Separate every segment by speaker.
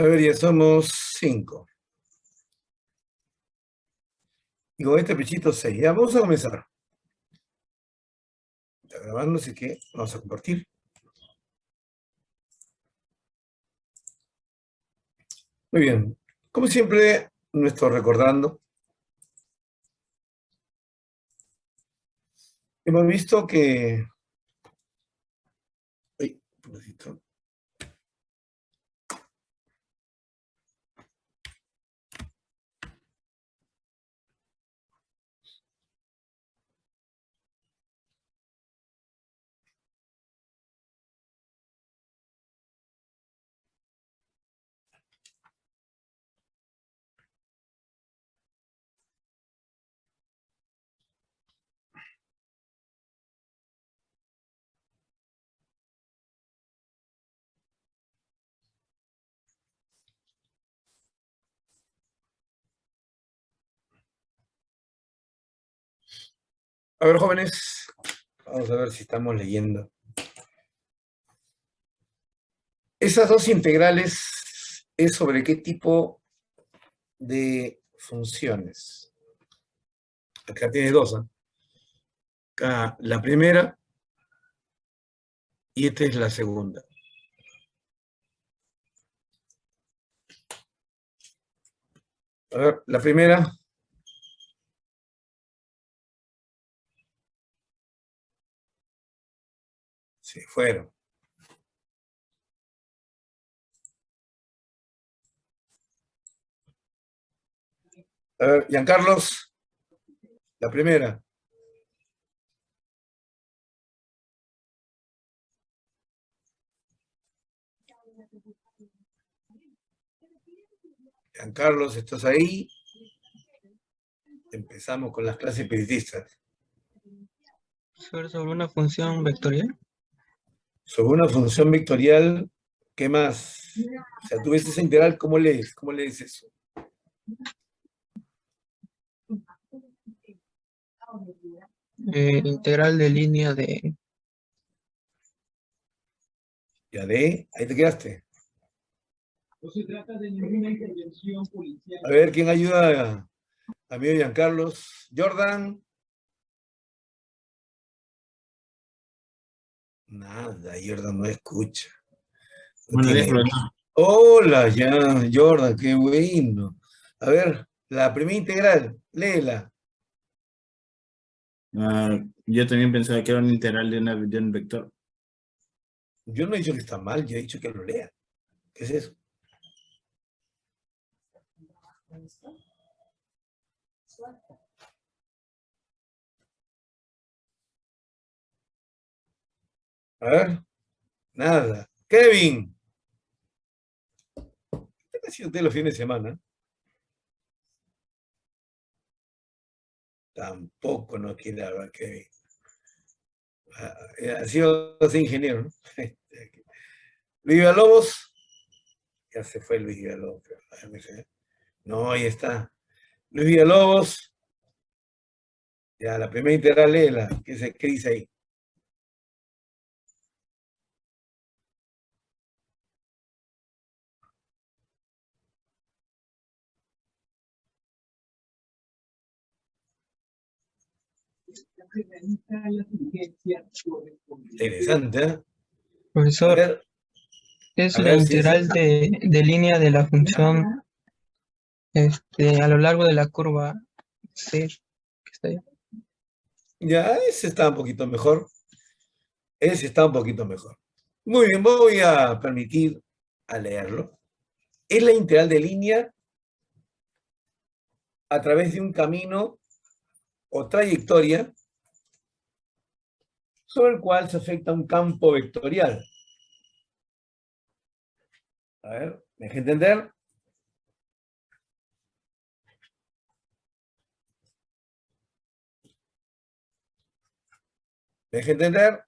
Speaker 1: A ver, ya somos 5. Y con este pechito 6. Ya, vamos a comenzar. Está grabando, así que vamos a compartir. Muy bien. Como siempre, nuestro recordando. Hemos visto que... Ay, un poquito. A ver, jóvenes, vamos a ver si estamos leyendo. Esas dos integrales es sobre qué tipo de funciones. Acá tiene dos, ¿eh? Acá la primera y esta es la segunda. A ver, la primera. Sí, fueron. A ver, Giancarlos, la primera. Giancarlos, ¿estás ahí? Empezamos con las clases periodistas.
Speaker 2: Sobre una función vectorial.
Speaker 1: Sobre una función vectorial, ¿qué más? O sea, tú ves esa integral, ¿cómo lees? ¿Cómo lees eso?
Speaker 2: Integral de línea de...
Speaker 1: Ya de, ahí te quedaste.
Speaker 3: No se trata de ninguna intervención policial.
Speaker 1: A ver, ¿quién ayuda a mí, Giancarlos? Jordan. Nada, Jordan no escucha. No
Speaker 4: Buenos días,
Speaker 1: tiene...
Speaker 4: profesor.
Speaker 1: Hola, ya, Jordan, qué bueno. A ver, la primera integral, léela.
Speaker 4: Yo también pensaba que era un integral de un vector.
Speaker 1: Yo no he dicho que está mal, yo he dicho que lo lea. ¿Qué es eso? A ver, nada. Kevin. ¿Qué ha sido usted los fines de semana? Tampoco no quiere hablar Kevin. Ha sido así ingeniero, ¿no? Luis Villalobos. Ya se fue Luis Villalobos. No, ahí está. Luis Villalobos. Ya, la primera integral léela. ¿Qué dice ahí? Interesante, ¿eh? A
Speaker 2: Profesor,
Speaker 1: ver,
Speaker 2: es
Speaker 1: a
Speaker 2: la
Speaker 1: ver si es...
Speaker 2: integral de línea de la función a lo largo de la curva C, que está ahí.
Speaker 1: Ya, ese está un poquito mejor. Ese está un poquito mejor. Muy bien, voy a permitir a leerlo. Es la integral de línea a través de un camino o trayectoria sobre el cual se afecta un campo vectorial. A ver, ¿me deja entender? ¿Me deja entender?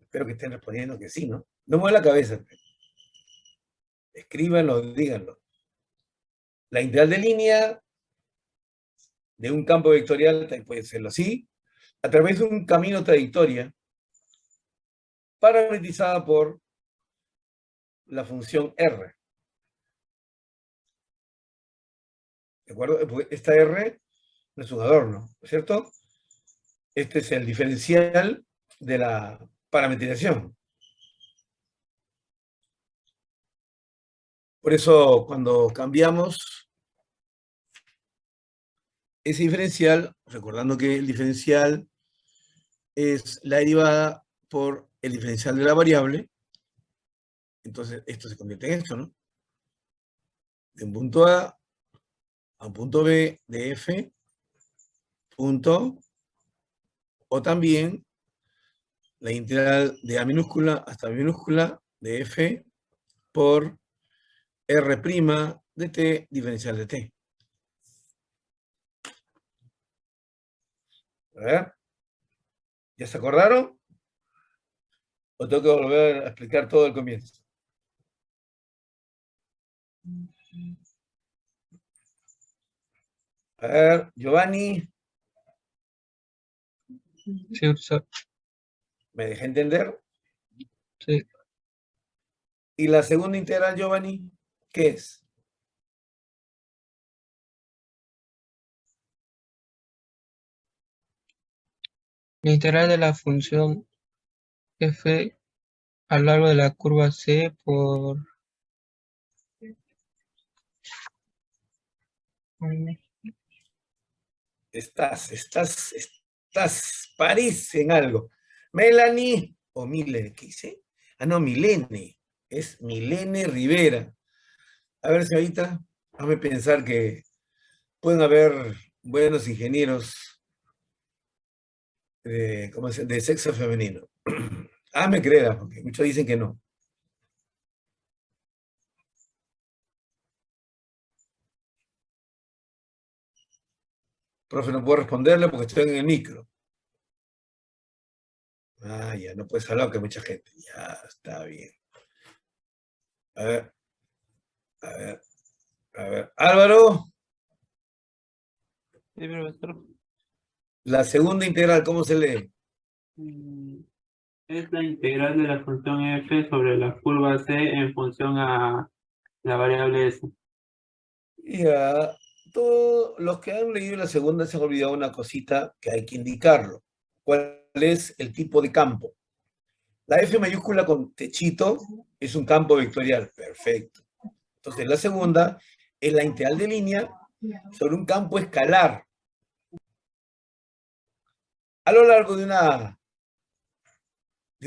Speaker 1: Espero que estén respondiendo que sí, ¿no? No mueva la cabeza. Escríbanlo, díganlo. La integral de línea de un campo vectorial, también puede serlo así, a través de un camino trayectoria parametrizada por la función R. ¿De acuerdo? Porque esta R no es un adorno, ¿no es cierto? Este es el diferencial de la parametrización. Por eso, cuando cambiamos ese diferencial, recordando que el diferencial es la derivada por el diferencial de la variable, entonces esto se convierte en esto, ¿no? De un punto A un punto B de F, punto, o también la integral de A minúscula hasta B minúscula de F por R' de T diferencial de T. A ver, ¿ya se acordaron? ¿O tengo que volver a explicar todo el comienzo? A ver, Giovanni,
Speaker 2: Sí, profesor.
Speaker 1: ¿me dejé entender?
Speaker 2: Sí.
Speaker 1: ¿Y la segunda integral, Giovanni, qué es?
Speaker 2: La integral de la función f a lo largo de la curva C por...
Speaker 1: Parece en algo. Melanie, o Milene, ¿qué dice? Ah, no, Milene, es Milene Rivera. A ver, señorita, déjame pensar que pueden haber buenos ingenieros ¿cómo se llama? De sexo femenino. Me creerá, porque muchos dicen que no. Profe, no puedo responderle porque estoy en el micro. Ya, no puedes hablar que hay mucha gente. Ya, está bien. A ver, a ver, a ver. Álvaro,
Speaker 5: Sí, profesor.
Speaker 1: la segunda integral, ¿cómo se lee?
Speaker 5: Es la integral de la función f sobre la curva c en función a la variable s.
Speaker 1: Ya, todos los que han leído la segunda se han olvidado una cosita que hay que indicarlo. ¿Cuál es el tipo de campo? La F mayúscula con techito es un campo vectorial. Perfecto. Entonces, la segunda es la integral de línea sobre un campo escalar. A lo largo de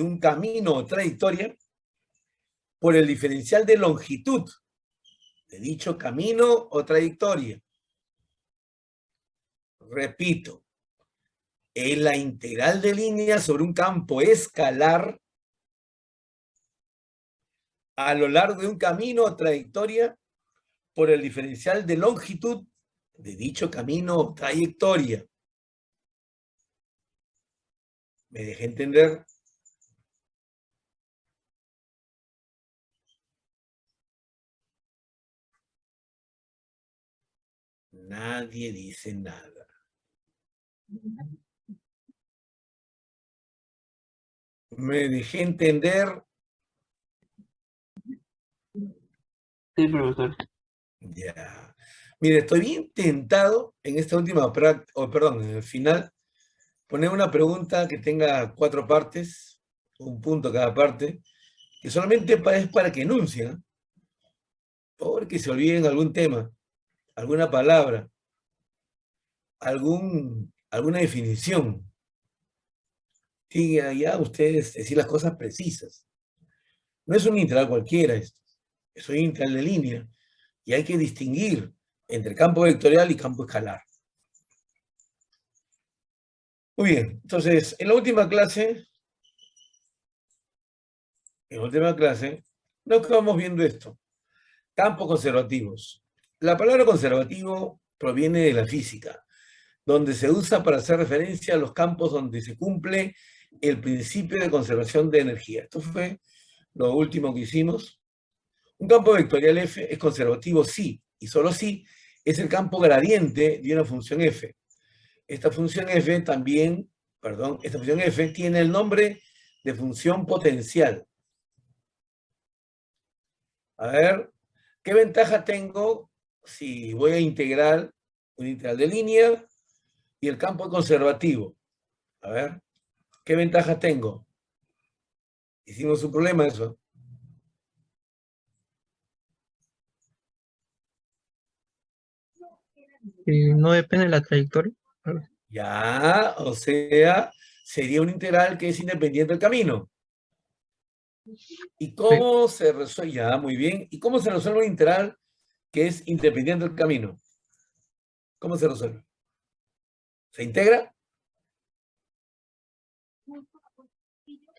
Speaker 1: un camino o trayectoria por el diferencial de longitud de dicho camino o trayectoria. Repito, es la integral de línea sobre un campo escalar a lo largo de un camino o trayectoria por el diferencial de longitud de dicho camino o trayectoria. ¿Me dejé entender? Nadie dice nada. ¿Me dejé entender?
Speaker 5: Sí, profesor.
Speaker 1: Ya. Mire, estoy bien tentado en esta última perdón, en el final, poner una pregunta que tenga 4 partes, un punto cada parte, que solamente es para que enuncien, ¿no? Porque se olviden algún tema, alguna palabra, alguna definición. Y ya ustedes decir las cosas precisas. No es un integral cualquiera esto, es un integral de línea, y hay que distinguir entre campo vectorial y campo escalar. Muy bien, entonces, en la última clase, nos quedamos viendo esto. Campos conservativos. La palabra conservativo proviene de la física, donde se usa para hacer referencia a los campos donde se cumple el principio de conservación de energía. Esto fue lo último que hicimos. Un campo vectorial F es conservativo si, y solo si, es el campo gradiente de una función F. esta función f también, perdón, esta función f tiene el nombre de función potencial. A ver, ¿qué ventaja tengo si voy a integrar un integral de línea y el campo es conservativo? A ver, ¿qué ventaja tengo? Hicimos un problema eso.
Speaker 2: No depende de la trayectoria.
Speaker 1: Ya, o sea, sería un integral que es independiente del camino. ¿Y cómo se resuelve? Ya, muy bien. ¿Y cómo se resuelve un integral que es independiente del camino? ¿Cómo se resuelve? ¿Se integra?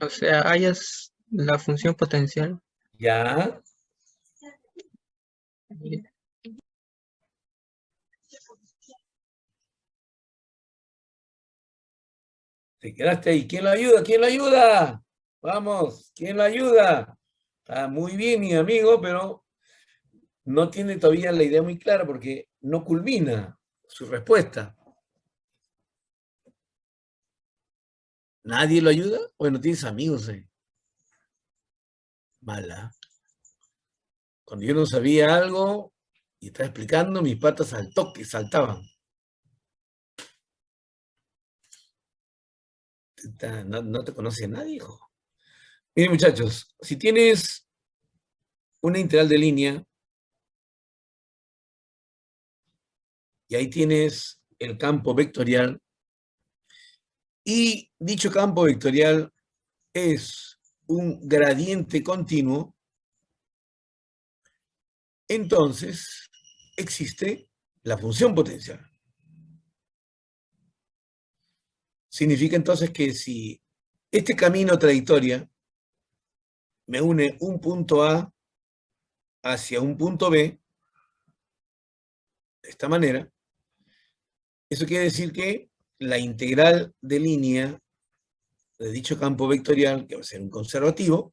Speaker 2: O sea, hallas la función potencial.
Speaker 1: Ya. Te quedaste ahí. ¿Quién lo ayuda? ¿Quién lo ayuda? Vamos, ¿quién lo ayuda? Está muy bien, mi amigo, pero no tiene todavía la idea muy clara porque no culmina su respuesta. ¿Nadie lo ayuda? Bueno, tienes amigos, Mala. Cuando yo no sabía algo y estaba explicando, mis patas al toque saltaban. No te conoce nadie, hijo. Miren, muchachos, si tienes una integral de línea y ahí tienes el campo vectorial, y dicho campo vectorial es un gradiente continuo, entonces existe la función potencial. Significa entonces que si este camino trayectoria me une un punto A hacia un punto B, de esta manera, eso quiere decir que la integral de línea de dicho campo vectorial, que va a ser un conservativo,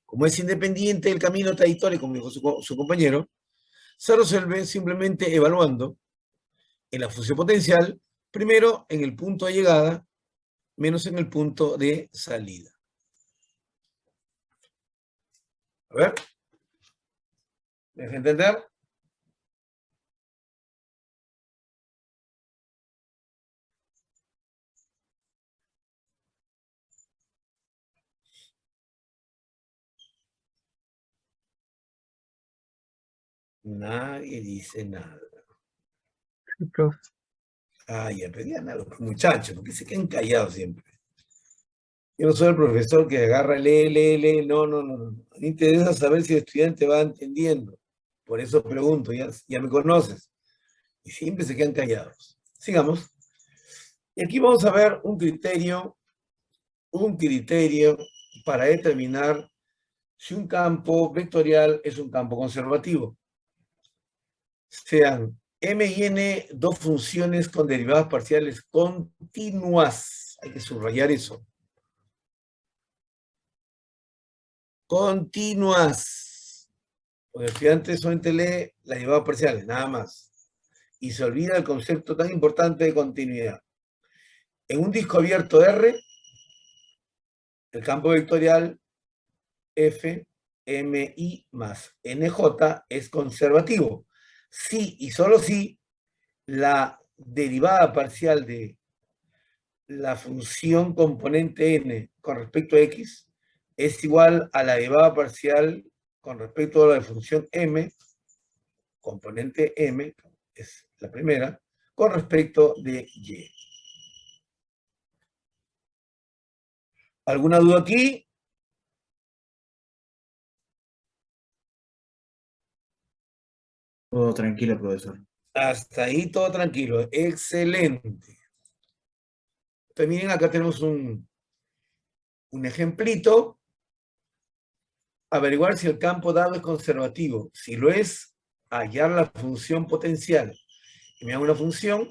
Speaker 1: como es independiente del camino trayectoria, como dijo su compañero, se resuelve simplemente evaluando en la función potencial, primero en el punto de llegada, menos en el punto de salida. A ver. ¿Me deja entender? Nadie dice nada.
Speaker 2: Profe.
Speaker 1: Ay, ya pedían a los muchachos, porque se quedan callados siempre. Yo no soy el profesor que agarra, lee. No. Me interesa saber si el estudiante va entendiendo. Por eso pregunto, ya me conoces. Y siempre se quedan callados. Sigamos. Y aquí vamos a ver un criterio para determinar si un campo vectorial es un campo conservativo. Sean M y N dos funciones con derivadas parciales continuas. Hay que subrayar eso. Continuas. Los estudiantes solamente lee las derivadas parciales, nada más. Y se olvida el concepto tan importante de continuidad. En un disco abierto R, el campo vectorial F, M, I más NJ es conservativo. Si y solo si la derivada parcial de la función componente n con respecto a x es igual a la derivada parcial con respecto a la función m, componente m, es la primera, con respecto de y. ¿Alguna duda aquí?
Speaker 4: Todo tranquilo, profesor.
Speaker 1: Hasta ahí todo tranquilo. Excelente. Entonces, miren, acá tenemos un ejemplito. Averiguar si el campo dado es conservativo. Si lo es, hallar la función potencial. Y me da una función,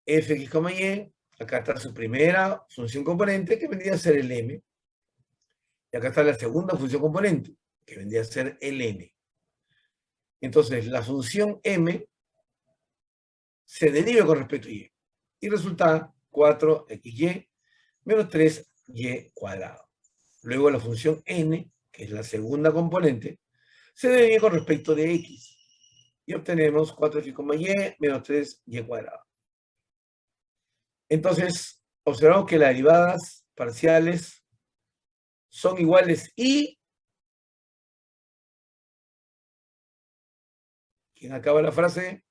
Speaker 1: f, x, y. Acá está su primera función componente, que vendría a ser el m. Y acá está la segunda función componente, que vendría a ser el n. Entonces, la función m se derive con respecto a y. Y resulta 4xy menos 3y cuadrado. Luego la función n, que es la segunda componente, se derive con respecto de x. Y obtenemos 4x, y menos 3y cuadrado. Entonces, observamos que las derivadas parciales son iguales y... ¿Quién acaba la frase?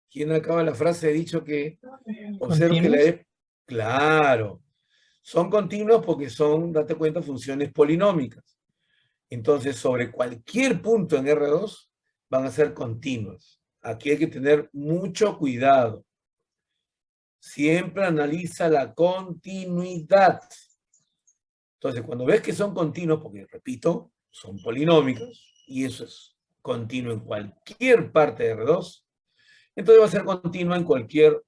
Speaker 1: ¿Quién acaba la frase? He dicho que... Observo que
Speaker 2: ¿Continuos?
Speaker 1: Claro. Son continuos porque son, date cuenta, funciones polinómicas. Entonces, sobre cualquier punto en R2 van a ser continuos. Aquí hay que tener mucho cuidado. Siempre analiza la continuidad. Entonces, cuando ves que son continuos, porque repito, son polinómicos, y eso es continuo en cualquier parte de R2, entonces va a ser continuo en cualquier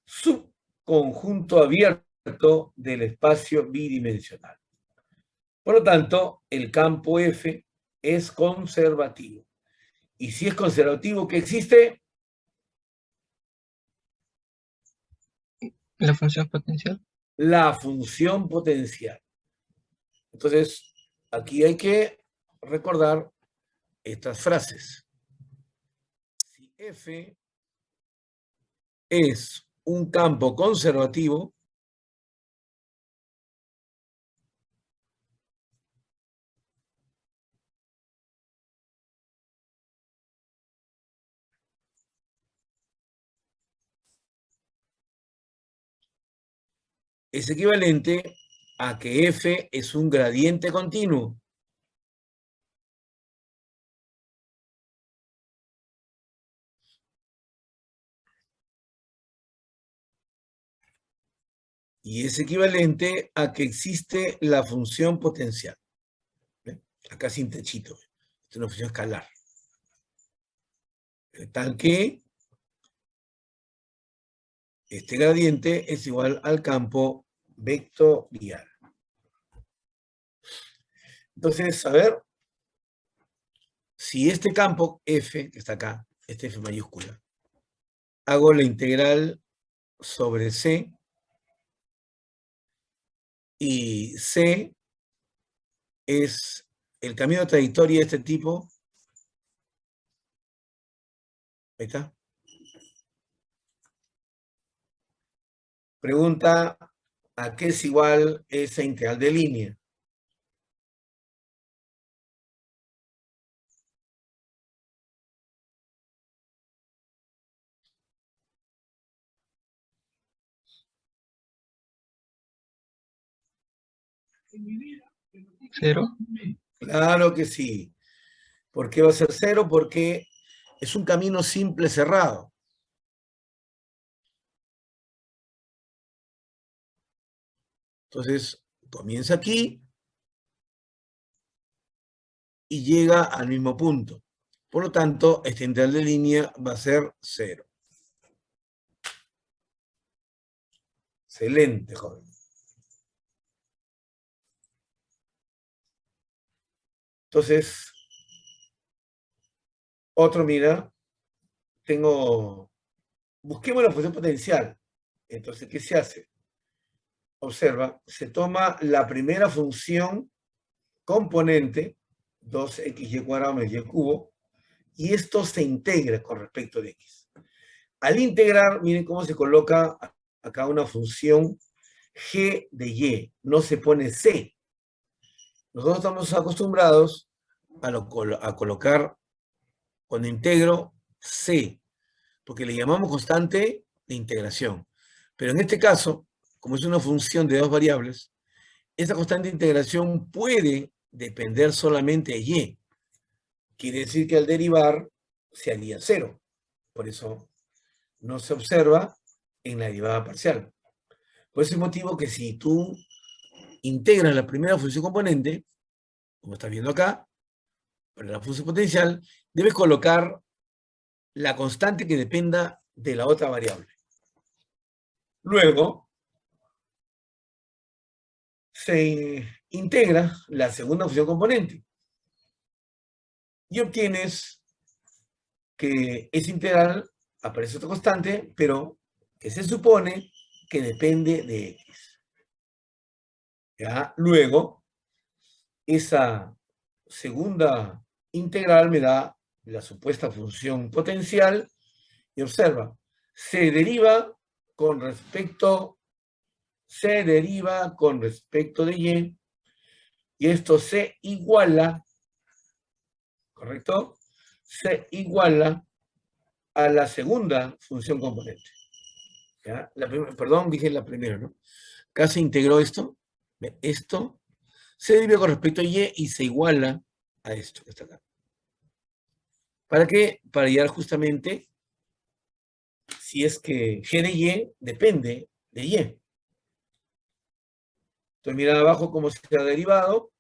Speaker 1: subconjunto abierto del espacio bidimensional. Por lo tanto, el campo F es conservativo. Y si es conservativo, ¿qué existe?
Speaker 2: La función potencial.
Speaker 1: La función potencial. Entonces, aquí hay que recordar estas frases. Si F es un campo conservativo, es equivalente a que F es un gradiente continuo. Y es equivalente a que existe la función potencial. ¿Ven? Acá sin techito. Es una función escalar. Tal que este gradiente es igual al campo vectorial. Entonces, a ver, si este campo F, que está acá, este F mayúscula, hago la integral sobre C, y C es el camino de trayectoria de este tipo, ahí está. Pregunta, ¿a qué es igual esa integral de línea?
Speaker 2: ¿Cero?
Speaker 1: Claro que sí. ¿Por qué va a ser cero? Porque es un camino simple cerrado. Entonces, comienza aquí y llega al mismo punto. Por lo tanto, esta integral de línea va a ser 0. Excelente, joven. Entonces, otro, mira, busquemos la función potencial. Entonces, ¿qué se hace? Observa, se toma la primera función componente, 2xy cuadrado menos y cubo, y esto se integra con respecto de x. Al integrar, miren cómo se coloca acá una función g de y, no se pone c. Nosotros estamos acostumbrados a colocar, cuando integro, c, porque le llamamos constante de integración. Pero en este caso, como es una función de dos variables, esta constante de integración puede depender solamente de y. Quiere decir que al derivar se haría 0. Por eso no se observa en la derivada parcial. Por ese motivo que si tú integras la primera función componente, como estás viendo acá, para la función potencial, debes colocar la constante que dependa de la otra variable. Luego, se integra la segunda función componente y obtienes que esa integral aparece otra constante, pero que se supone que depende de x. ¿Ya? Luego, esa segunda integral me da la supuesta función potencial y observa, se deriva con respecto de y esto se iguala, ¿correcto? Se iguala a la segunda función componente. ¿Ya? Perdón, dije la primera, ¿no? Acá se integró esto, esto se deriva con respecto a y se iguala a esto que está acá. ¿Para qué? Para hallar justamente si es que g de y depende de y. Entonces mira abajo cómo se ha derivado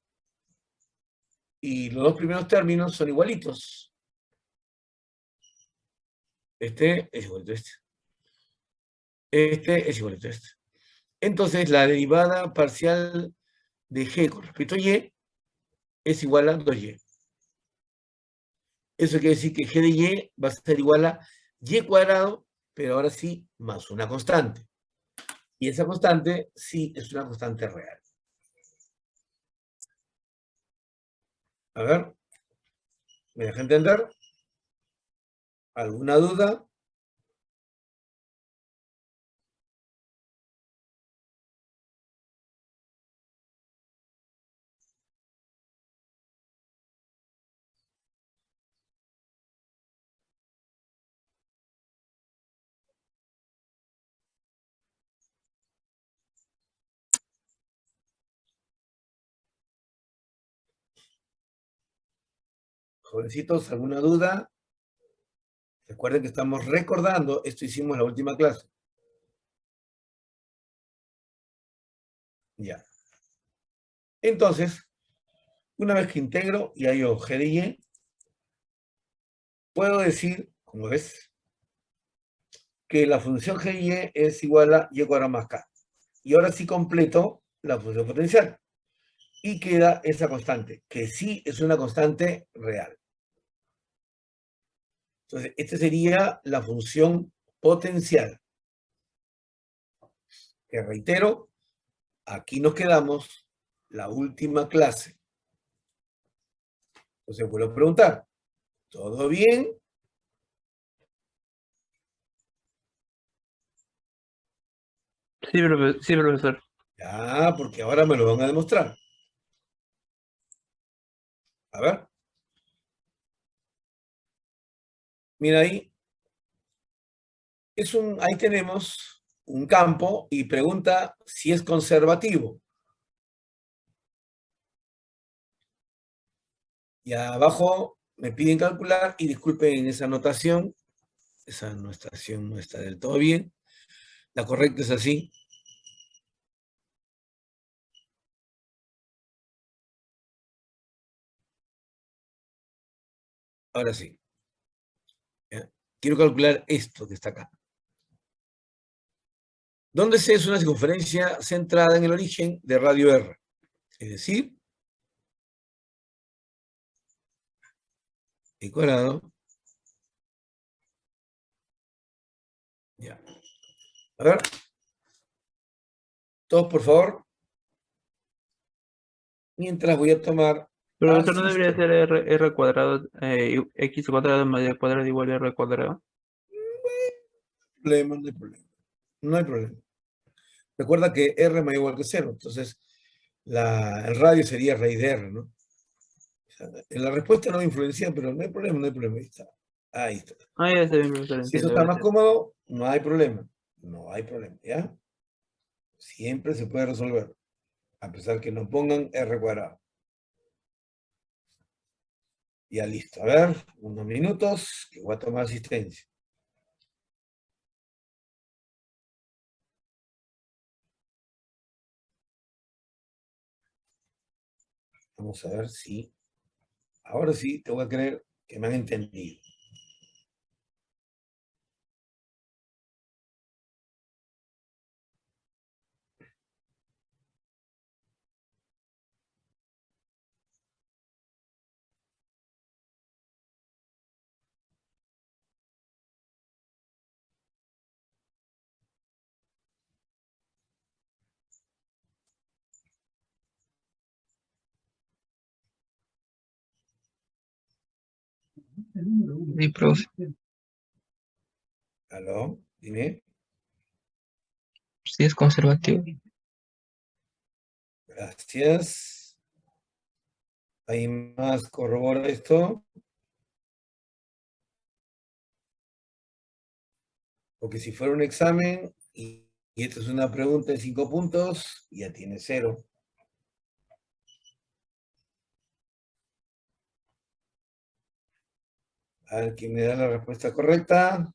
Speaker 1: y los dos primeros términos son igualitos. Este es igualito a este. Este es igualito a este. Entonces la derivada parcial de g con respecto a y es igual a 2y. Eso quiere decir que g de y va a ser igual a y cuadrado, pero ahora sí más una constante. Y esa constante sí es una constante real. A ver, ¿me deja entender? ¿Alguna duda? Jovencitos, ¿alguna duda? Recuerden que estamos recordando, esto hicimos en la última clase. Ya. Entonces, una vez que integro y hallo g de y, puedo decir, como ves, que la función g de y es igual a y cuadrado más k. Y ahora sí completo la función potencial. Y queda esa constante, que sí es una constante real. Entonces, esta sería la función potencial. Que reitero, aquí nos quedamos la última clase. Entonces, vuelvo a preguntar, ¿todo bien?
Speaker 5: Sí, profesor.
Speaker 1: Ya, porque ahora me lo van a demostrar. A ver. Mira ahí. Ahí tenemos un campo y pregunta si es conservativo. Y abajo me piden calcular y disculpen esa anotación. Esa anotación no está del todo bien. La correcta es así. Ahora sí. ¿Ya? Quiero calcular esto que está acá. ¿Dónde C es una circunferencia centrada en el origen de radio R? Es decir, y cuadrado. Ya. A ver. Todos, por favor. Mientras voy a tomar
Speaker 5: Profesor, ¿no debería
Speaker 1: asistencia.
Speaker 5: ser r cuadrado, x cuadrado más y cuadrado igual a r cuadrado?
Speaker 1: No hay problema. No hay problema. Recuerda que R es mayor o igual que 0. Entonces, el radio sería raíz de R, ¿no? O sea, en la respuesta no me influencia, pero no hay problema, no hay problema. Ahí está. Ahí está.
Speaker 5: Ah, ya está bien, profesor,
Speaker 1: Si eso
Speaker 5: entiendo,
Speaker 1: está más
Speaker 5: gracias.
Speaker 1: cómodo, no hay problema. No hay problema, ¿ya? Siempre se puede resolver. A pesar que no pongan R cuadrado. Ya listo. A ver, unos minutos, que voy a tomar asistencia. Vamos a ver si, ahora sí, te voy a creer que me han entendido.
Speaker 2: Sí, profe.
Speaker 1: ¿Aló? Dime.
Speaker 2: Sí es conservativo.
Speaker 1: Gracias. ¿Hay más? ¿Corrobora esto? Porque si fuera un examen y esto es una pregunta de 5 puntos, ya tiene 0. A ver, ¿quién me da la respuesta correcta?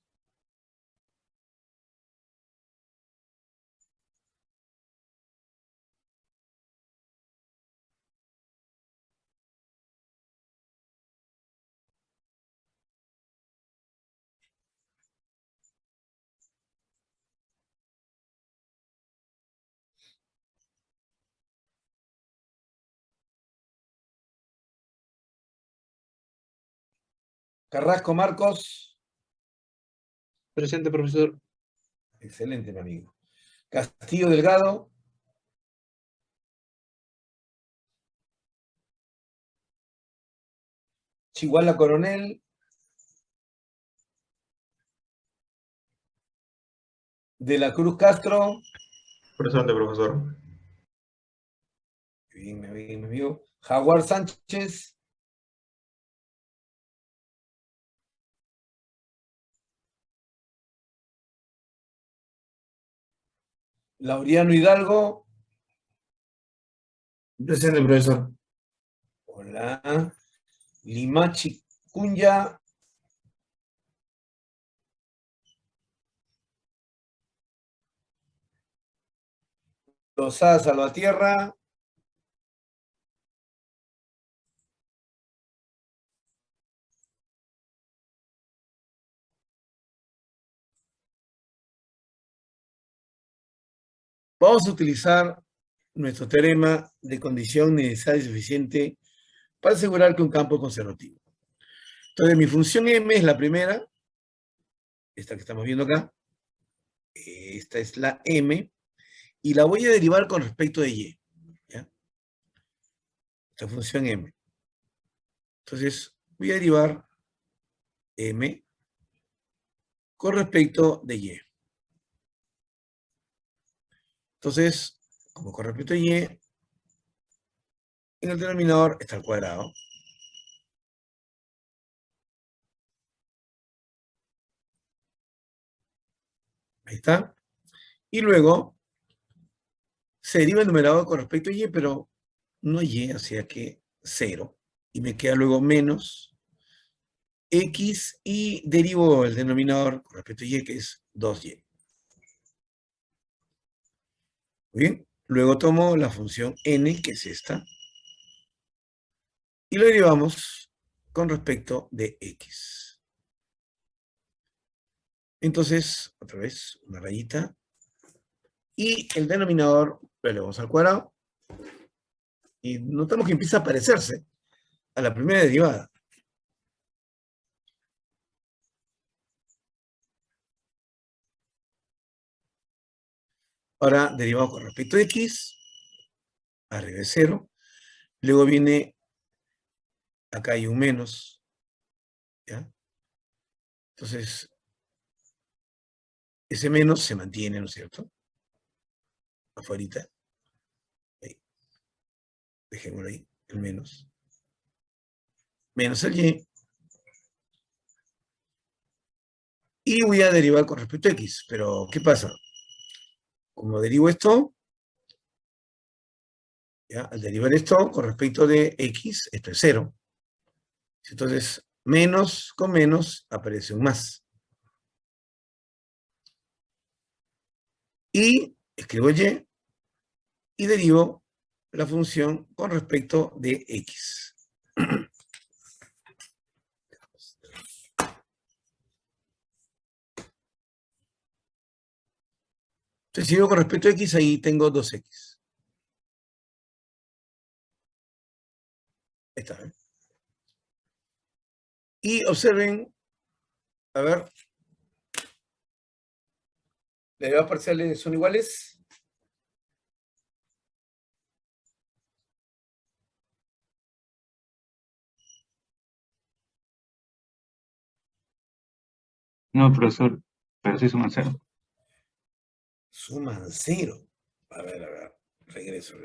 Speaker 1: Carrasco Marcos.
Speaker 6: Presente, profesor.
Speaker 1: Excelente, mi amigo. Castillo Delgado. Chihuahua Coronel. De la Cruz Castro.
Speaker 7: Presente, profesor.
Speaker 1: Bien, mi amigo. Jaguar Sánchez. Laureano Hidalgo.
Speaker 4: Presente, profesor.
Speaker 1: Hola. Limachi Cunya. Lozada Salvatierra. Vamos a utilizar nuestro teorema de condición necesaria y suficiente para asegurar que un campo es conservativo. Entonces, mi función M es la primera, esta que estamos viendo acá. Esta es la M, y la voy a derivar con respecto de Y. ¿Ya? Esta función M. Entonces, voy a derivar M con respecto de Y. Entonces, como con respecto a Y, en el denominador está el cuadrado. Ahí está. Y luego, se deriva el numerador con respecto a Y, pero no Y, o sea que 0. Y me queda luego menos X y derivo el denominador con respecto a Y, que es 2Y. Muy bien. Luego tomo la función N, que es esta, y lo derivamos con respecto de X. Entonces, otra vez, una rayita. Y el denominador lo elevamos al cuadrado. Y notamos que empieza a parecerse a la primera derivada. Ahora derivamos con respecto a X, arriba de 0. Luego viene, acá hay un menos, ¿ya? Entonces, ese menos se mantiene, ¿no es cierto? Afuerita. Ahí. Dejémoslo ahí, el menos. Menos el Y. Y voy a derivar con respecto a X. Pero, ¿qué pasa? Como derivo esto, ¿ya? Al derivar esto con respecto de X, esto es 0. Entonces, menos con menos aparece un más. Y escribo y derivo la función con respecto de X. Entonces, si digo con respecto a X, ahí tengo 2X. Ahí está. ¿Eh? Y observen, a ver, ¿las derivadas parciales son iguales?
Speaker 8: No, profesor, pero sí suman cero.
Speaker 1: Suman 0. A ver. Regreso.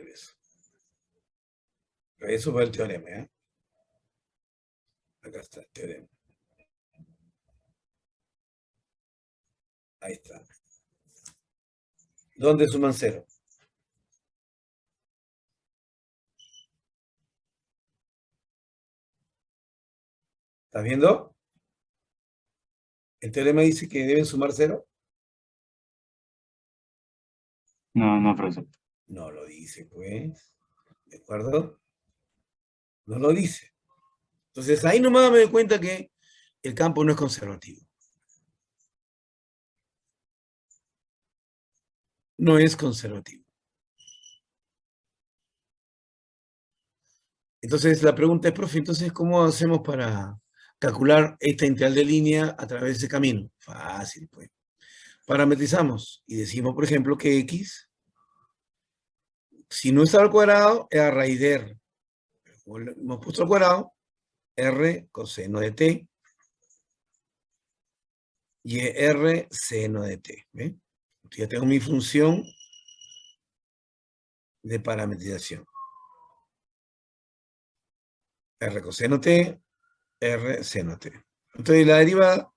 Speaker 1: Regreso para el teorema, ¿eh? Acá está el teorema. Ahí está. ¿Dónde suman 0? ¿Estás viendo? El teorema dice que deben sumar 0.
Speaker 8: No, profesor.
Speaker 1: No lo dice, pues. ¿De acuerdo? No lo dice. Entonces, ahí nomás me doy cuenta que el campo no es conservativo. No es conservativo. Entonces, la pregunta es, profe, entonces, ¿cómo hacemos para calcular esta integral de línea a través de ese camino? Fácil, pues. Parametrizamos y decimos, por ejemplo, que x, si no está al cuadrado, es a raíz de r. Como lo hemos puesto al cuadrado, r coseno de t y r seno de t. ¿Ve? Ya tengo mi función de parametrización. R coseno t, R seno t. Entonces la derivada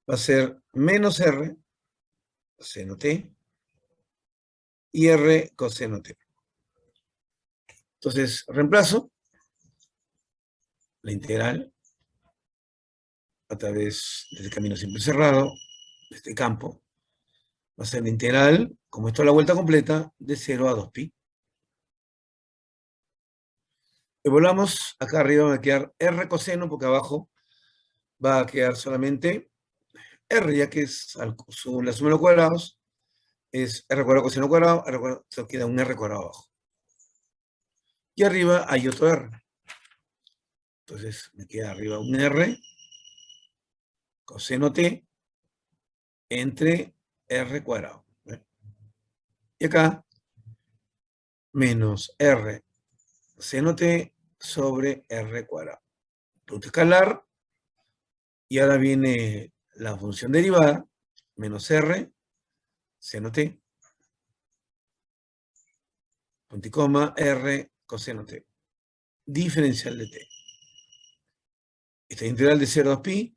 Speaker 1: va a ser menos R seno t y R coseno t. Entonces reemplazo la integral a través del camino siempre cerrado, de este campo. Va a ser la integral, como esto es la vuelta completa, de 0 a 2pi. Volvamos, acá arriba va a quedar R coseno, porque abajo va a quedar solamente R, ya que es la suma de los cuadrados, es R cuadrado coseno cuadrado, R cuadrado, se queda un R cuadrado abajo. Y arriba hay otro R. Entonces me queda arriba un R coseno t entre R cuadrado. ¿Ve? Y acá menos R seno t sobre R cuadrado. Punto escalar. Y ahora viene la función derivada, menos R seno t, punto y coma, R coseno t, diferencial de t. Esta es integral de 0 a 2pi,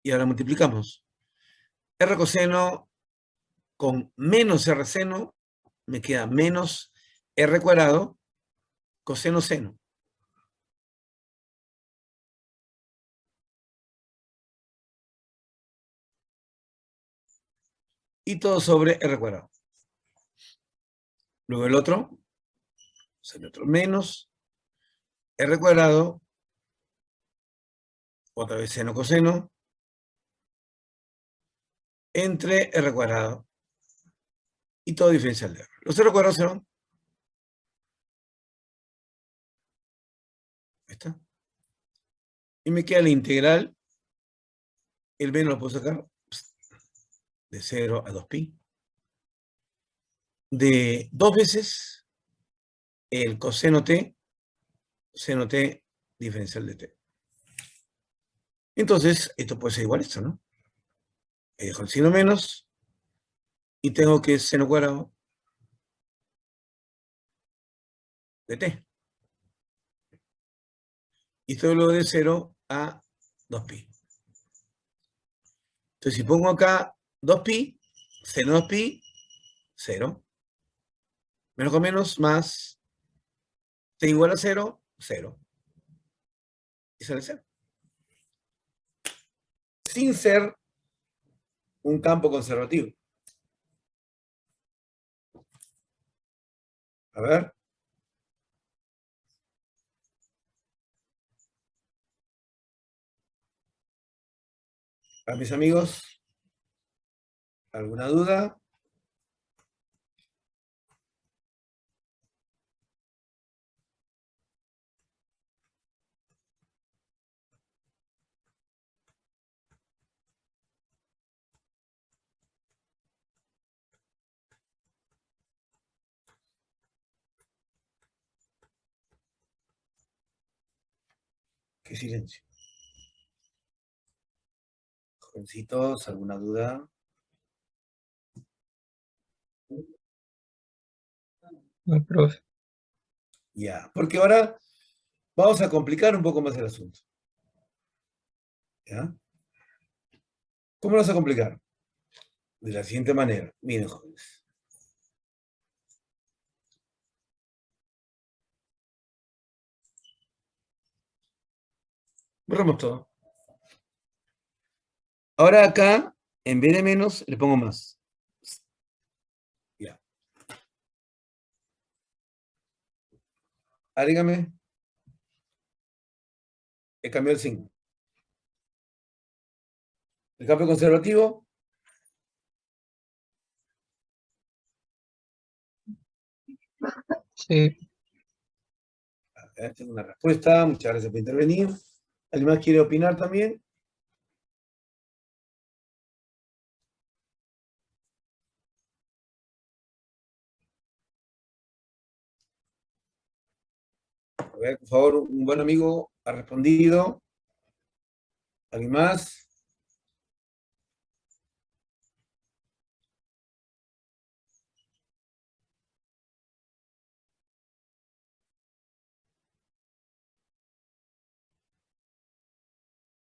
Speaker 1: y ahora multiplicamos. R coseno con menos R seno, me queda menos R cuadrado coseno seno. Y todo sobre R cuadrado. Luego el otro menos R cuadrado, otra vez seno coseno, entre R cuadrado. Y todo diferencial de R. Los R cuadrados se van. Ahí está. Y me queda la integral, el b no lo puedo sacar, de 0 a 2pi, de 2 veces el coseno t, seno t diferencial de t. Entonces, esto puede ser igual a esto, ¿no? Ahí dejo el signo menos, y tengo que seno cuadrado de t. Y esto lo de 0 a 2pi. Entonces, si pongo acá 2pi, seno 2pi, 0. Menos con menos, más t igual a 0, 0. Y sale 0. Sin ser un campo conservativo. A ver. A mis amigos, ¿alguna duda? Qué silencio. Jovencitos, ¿alguna duda?
Speaker 2: No, profe.
Speaker 1: Ya, porque ahora vamos a complicar un poco más el asunto. ¿Ya? ¿Cómo lo vas a complicar? De la siguiente manera. Miren, jóvenes. Borramos todo. Ahora acá, en vez de menos, le pongo más. Ya. Dígame. He cambiado el signo. El cambio conservativo.
Speaker 2: Sí.
Speaker 1: Tengo una respuesta. Muchas gracias por intervenir. ¿Alguien más quiere opinar también? A ver, por favor, un buen amigo ha respondido. ¿Alguien más?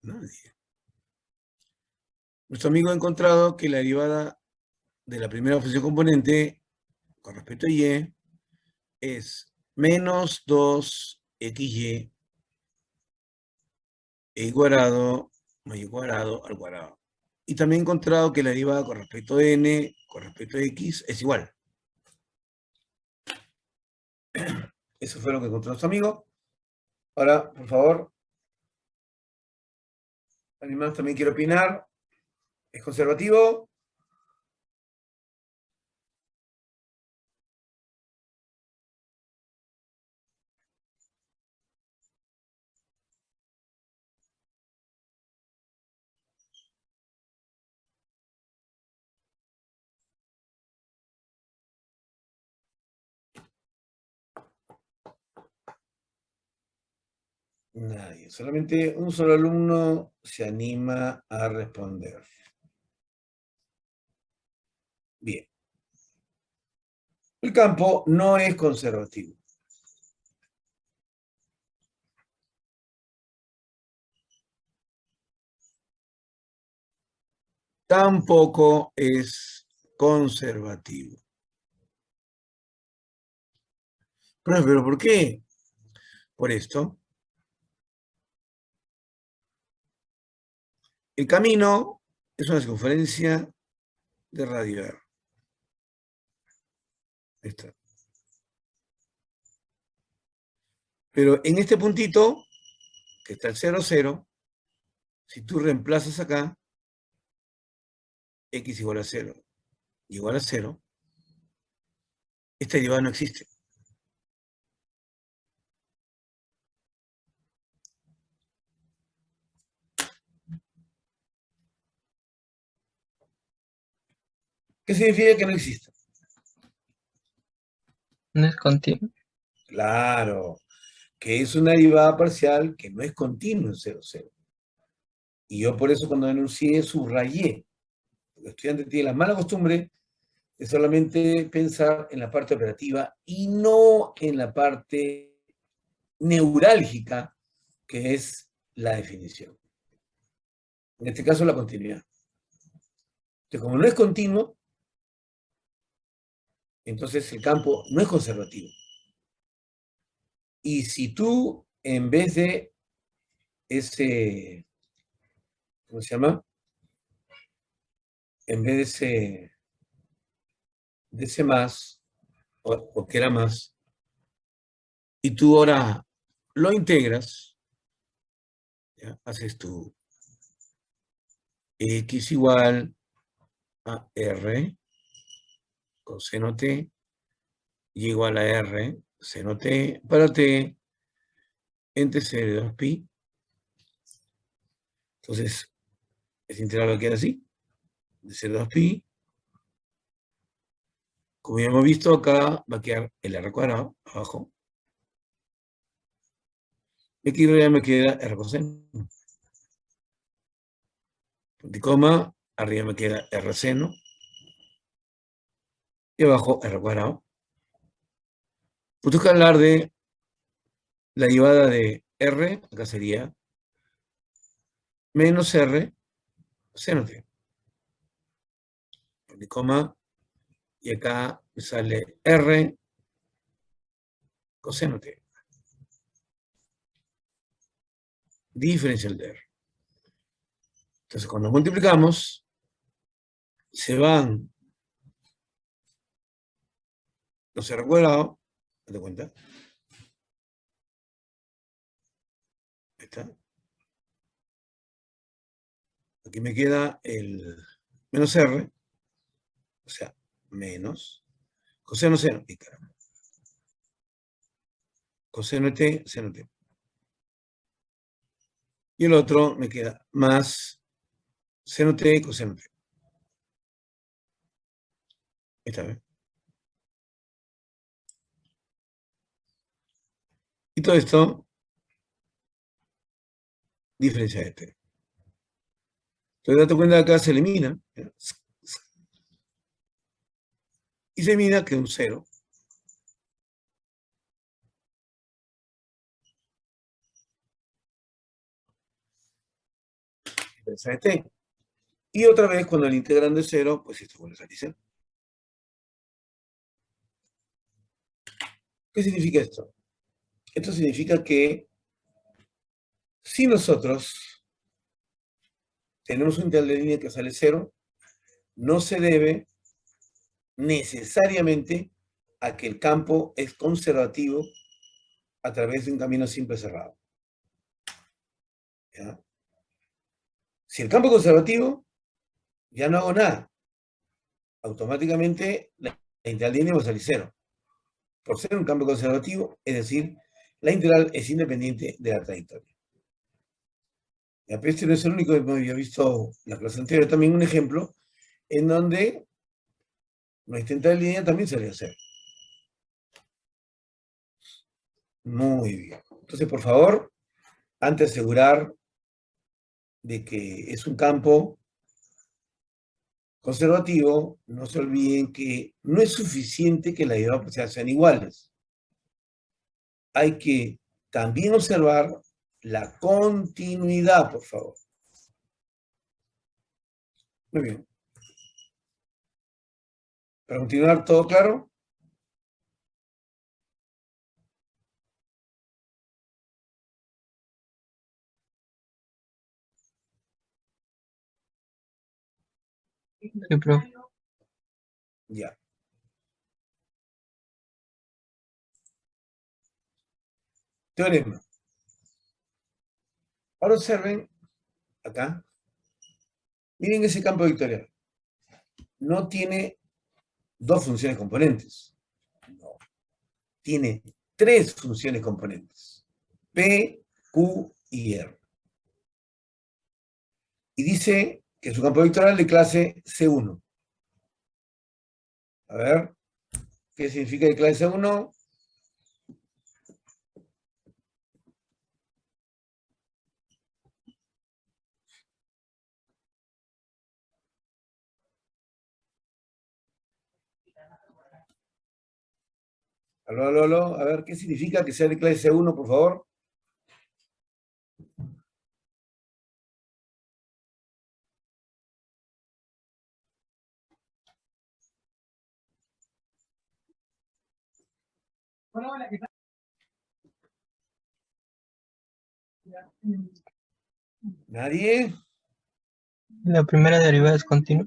Speaker 1: Nadie. Nuestro amigo ha encontrado que la derivada de la primera función componente con respecto a y es menos 2xy e cuadrado más y cuadrado al cuadrado. Y también he encontrado que la derivada con respecto a n, con respecto a x, es igual. Eso fue lo que encontró nuestro amigo. Ahora, por favor, ¿alguien más también quiere opinar? ¿Es conservativo? Nadie. Solamente un solo alumno se anima a responder. Bien. El campo no es conservativo. Tampoco es conservativo. ¿Pero por qué? Por esto. El camino es una circunferencia de radio R. Ahí está. Pero en este puntito, que está el 0, 0, si tú reemplazas acá, x igual a 0, igual a 0, esta derivada no existe. ¿Qué significa que no existe?
Speaker 2: No es continuo.
Speaker 1: Claro, que es una derivada parcial que no es continua en 0, 0. Y yo por eso cuando enuncié subrayé. El estudiante tiene la mala costumbre de solamente pensar en la parte operativa y no en la parte neurálgica, que es la definición. En este caso, la continuidad. Entonces, como no es continuo, entonces el campo no es conservativo. Y si tú, en vez de ese, ¿cómo se llama? En vez de ese más, o que era más, y tú ahora lo integras, ¿ya? Haces tu x igual a r coseno t y igual a r seno t para t entre 0 y 2pi. Entonces, ese integral va a quedar así, de 0 a 2pi. Como ya hemos visto acá, va a quedar el r cuadrado abajo. Y aquí ya me queda r coseno. punto y coma, arriba me queda R seno, y abajo R cuadrado. Punto escalar de la derivada de R, acá sería menos R seno t. Punto y coma, y acá me sale R coseno t. Diferencial de R. Entonces, cuando multiplicamos, se van los R cuadrados, ¿te cuenta? Ahí está. Aquí me queda el menos R, o sea, menos coseno seno, y caramba. Coseno t, seno t. Y el otro me queda más seno t y coseno t. Esta vez. Y todo esto diferencia de t. Entonces, date cuenta que acá se elimina. Y se elimina que un 0. Diferencia de t. Y otra vez, cuando el integrando es 0, pues esto vuelve a salir 0. ¿Qué significa esto? Esto significa que si nosotros tenemos un integral de línea que sale 0, no se debe necesariamente a que el campo es conservativo a través de un camino simple cerrado. ¿Ya? Si el campo es conservativo, ya no hago nada. Automáticamente la integral de línea va a salir 0. Por ser un campo conservativo, es decir, la integral es independiente de la trayectoria. Ya, pero este no es el único, hemos visto la clase anterior también un ejemplo en donde nuestra integral de línea también salió 0. Muy bien. Entonces, por favor, antes de asegurar de que es un campo conservativo, no se olviden que no es suficiente que las derivadas parciales sean iguales. Hay que también observar la continuidad, por favor. Muy bien. Para continuar, ¿todo claro?
Speaker 2: Sí, profe.
Speaker 1: Ya. Teorema. Ahora observen acá. Miren ese campo vectorial. No tiene dos funciones componentes. No. Tiene tres funciones componentes. P, Q y R. Y dice que su campo vectorial de clase C1. A ver, ¿qué significa de clase C1? Aló, aló, aló. A ver, ¿qué significa que sea de clase C1, por favor? ¿Nadie?
Speaker 2: La primera derivada es continua.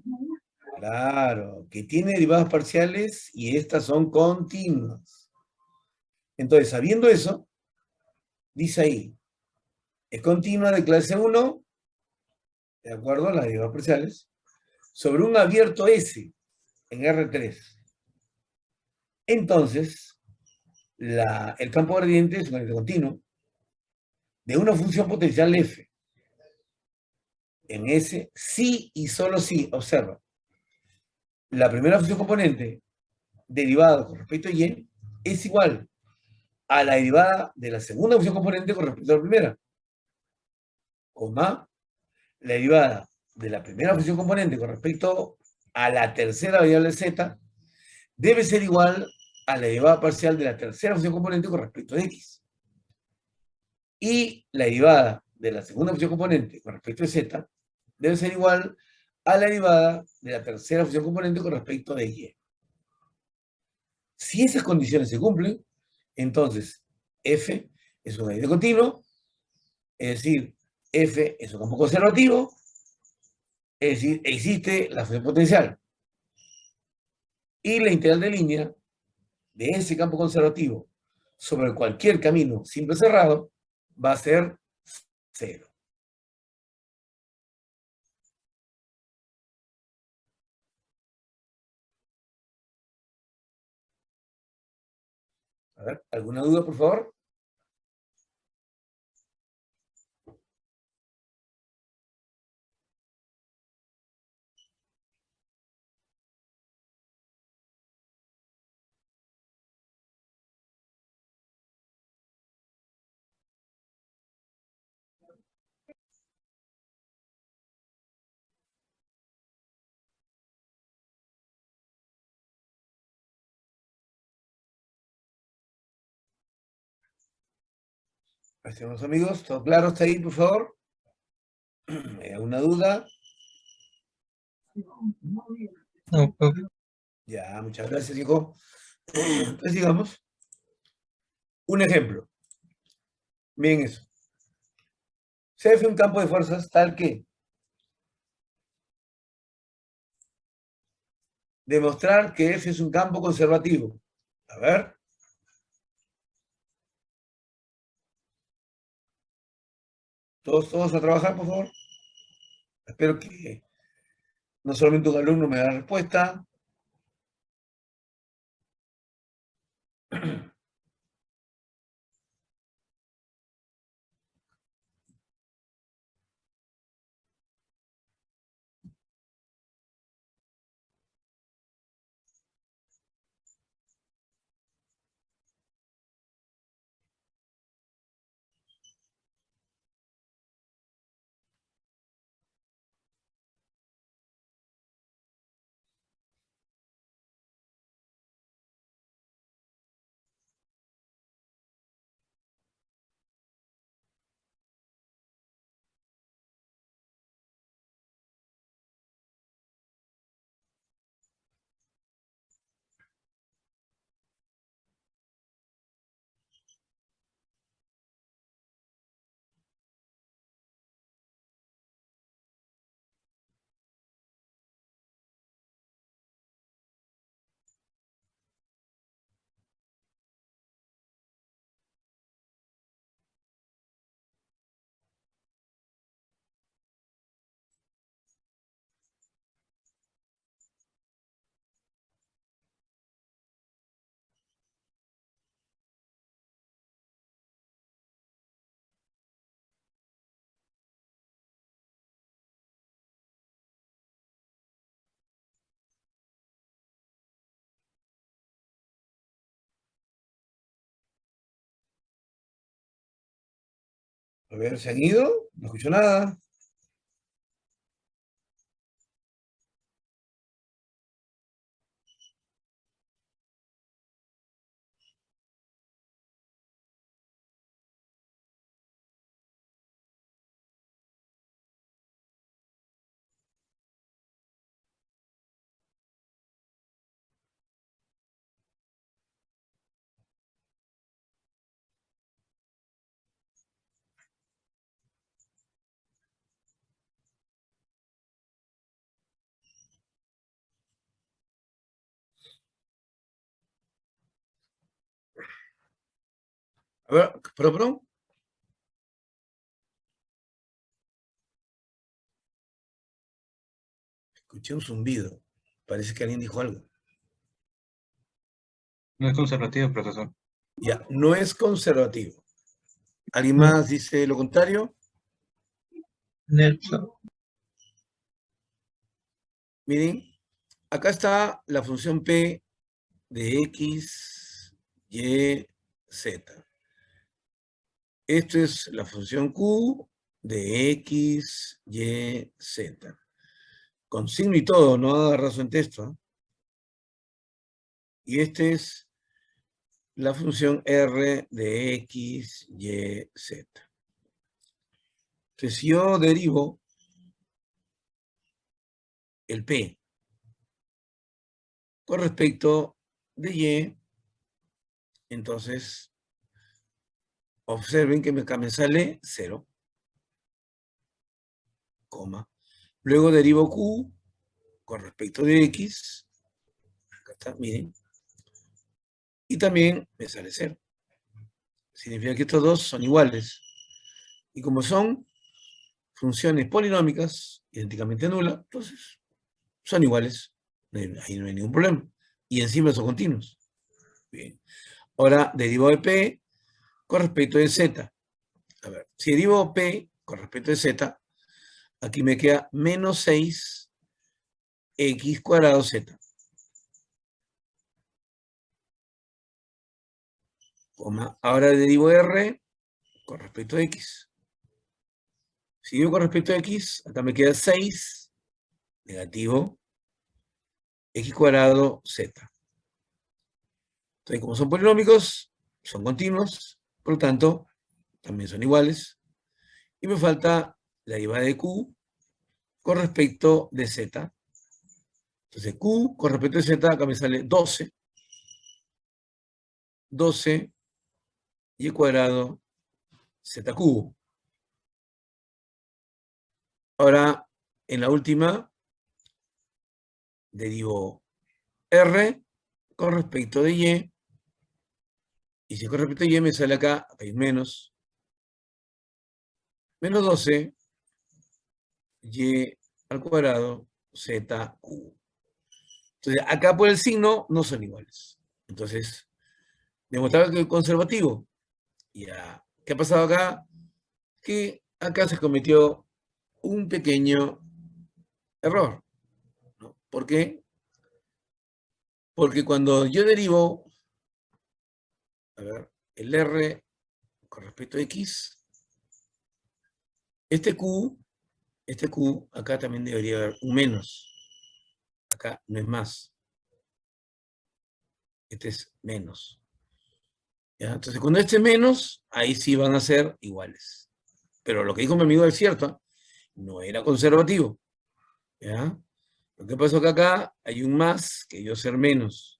Speaker 1: Claro, que tiene derivadas parciales y estas son continuas. Entonces, sabiendo eso, dice ahí, es continua de clase 1, de acuerdo a las derivadas parciales, sobre un abierto S en R3. Entonces, el campo gradiente es un gradiente continuo de una función potencial F. En S, sí y solo sí, observa. La primera función componente derivada con respecto a Y es igual a la derivada de la segunda función componente con respecto a la primera, coma, la derivada de la primera función componente con respecto a la tercera variable z debe ser igual a la derivada parcial de la tercera función componente con respecto a x. Y la derivada de la segunda función componente con respecto a z debe ser igual a la derivada de la tercera función componente con respecto a y. Si esas condiciones se cumplen, entonces f es un área continuo, es decir, f es un campo conservativo, es decir, existe la función potencial. Y la integral de línea de ese campo conservativo sobre cualquier camino simple cerrado va a ser 0. A ver, ¿alguna duda, por favor? Estimados amigos, ¿todo claro hasta ahí, por favor? ¿Alguna duda?
Speaker 2: No, profe.
Speaker 1: Ya, muchas gracias, hijo. Entonces, digamos, un ejemplo. Miren eso. CF un campo de fuerzas tal que demostrar que F es un campo conservativo. A ver. Todos a trabajar, por favor. Espero que no solamente un alumno me da la respuesta. A ver, ¿se han ido? No escucho nada. A ver, perdón. Escuché un zumbido. Parece que alguien dijo algo.
Speaker 8: No es conservativo, profesor.
Speaker 1: Ya, no es conservativo. ¿Alguien más dice lo contrario?
Speaker 2: Nelson.
Speaker 1: Miren, acá está la función P de X, Y, Z. Esto es la función Q de X, Y, Z. con signo y todo, no agarra su en texto. ¿Eh? Y este es la función R de X, Y, Z. Entonces, si yo derivo el P con respecto de Y, entonces, observen que me sale 0, coma. Luego derivo Q con respecto de X, acá está, miren, y también me sale 0. Significa que estos dos son iguales. Y como son funciones polinómicas, idénticamente nulas, entonces son iguales. Ahí no hay ningún problema. Y encima son continuos. Bien. Ahora derivo de P con respecto de Z. A ver, si derivo P con respecto de Z, aquí me queda menos 6 X cuadrado Z. Coma. Ahora derivo R con respecto a X. Si digo con respecto a X, acá me queda 6 negativo X cuadrado Z. Entonces, como son polinómicos, son continuos, por lo tanto, también son iguales. Y me falta la derivada de Q con respecto de Z. Entonces, Q con respecto de Z, acá me sale 12. 12 y cuadrado Z cubo. Ahora, en la última, derivo R con respecto de Y. Y si con respecto a Y me sale acá hay menos. Menos 12 Y al cuadrado Z cubo. Entonces, acá por el signo no son iguales. Entonces, demostrar que es conservativo. Ya. ¿Qué ha pasado acá? Que acá se cometió un pequeño error. ¿No? ¿Por qué? Porque cuando yo derivo, a ver, el R con respecto a X, este Q, acá también debería haber un menos. Acá no es más. Este es menos. ¿Ya? Entonces, cuando este es menos, ahí sí van a ser iguales. Pero lo que dijo mi amigo es cierto, ¿eh? No era conservativo. ¿Ya? Lo que pasó que acá hay un más que yo ser menos.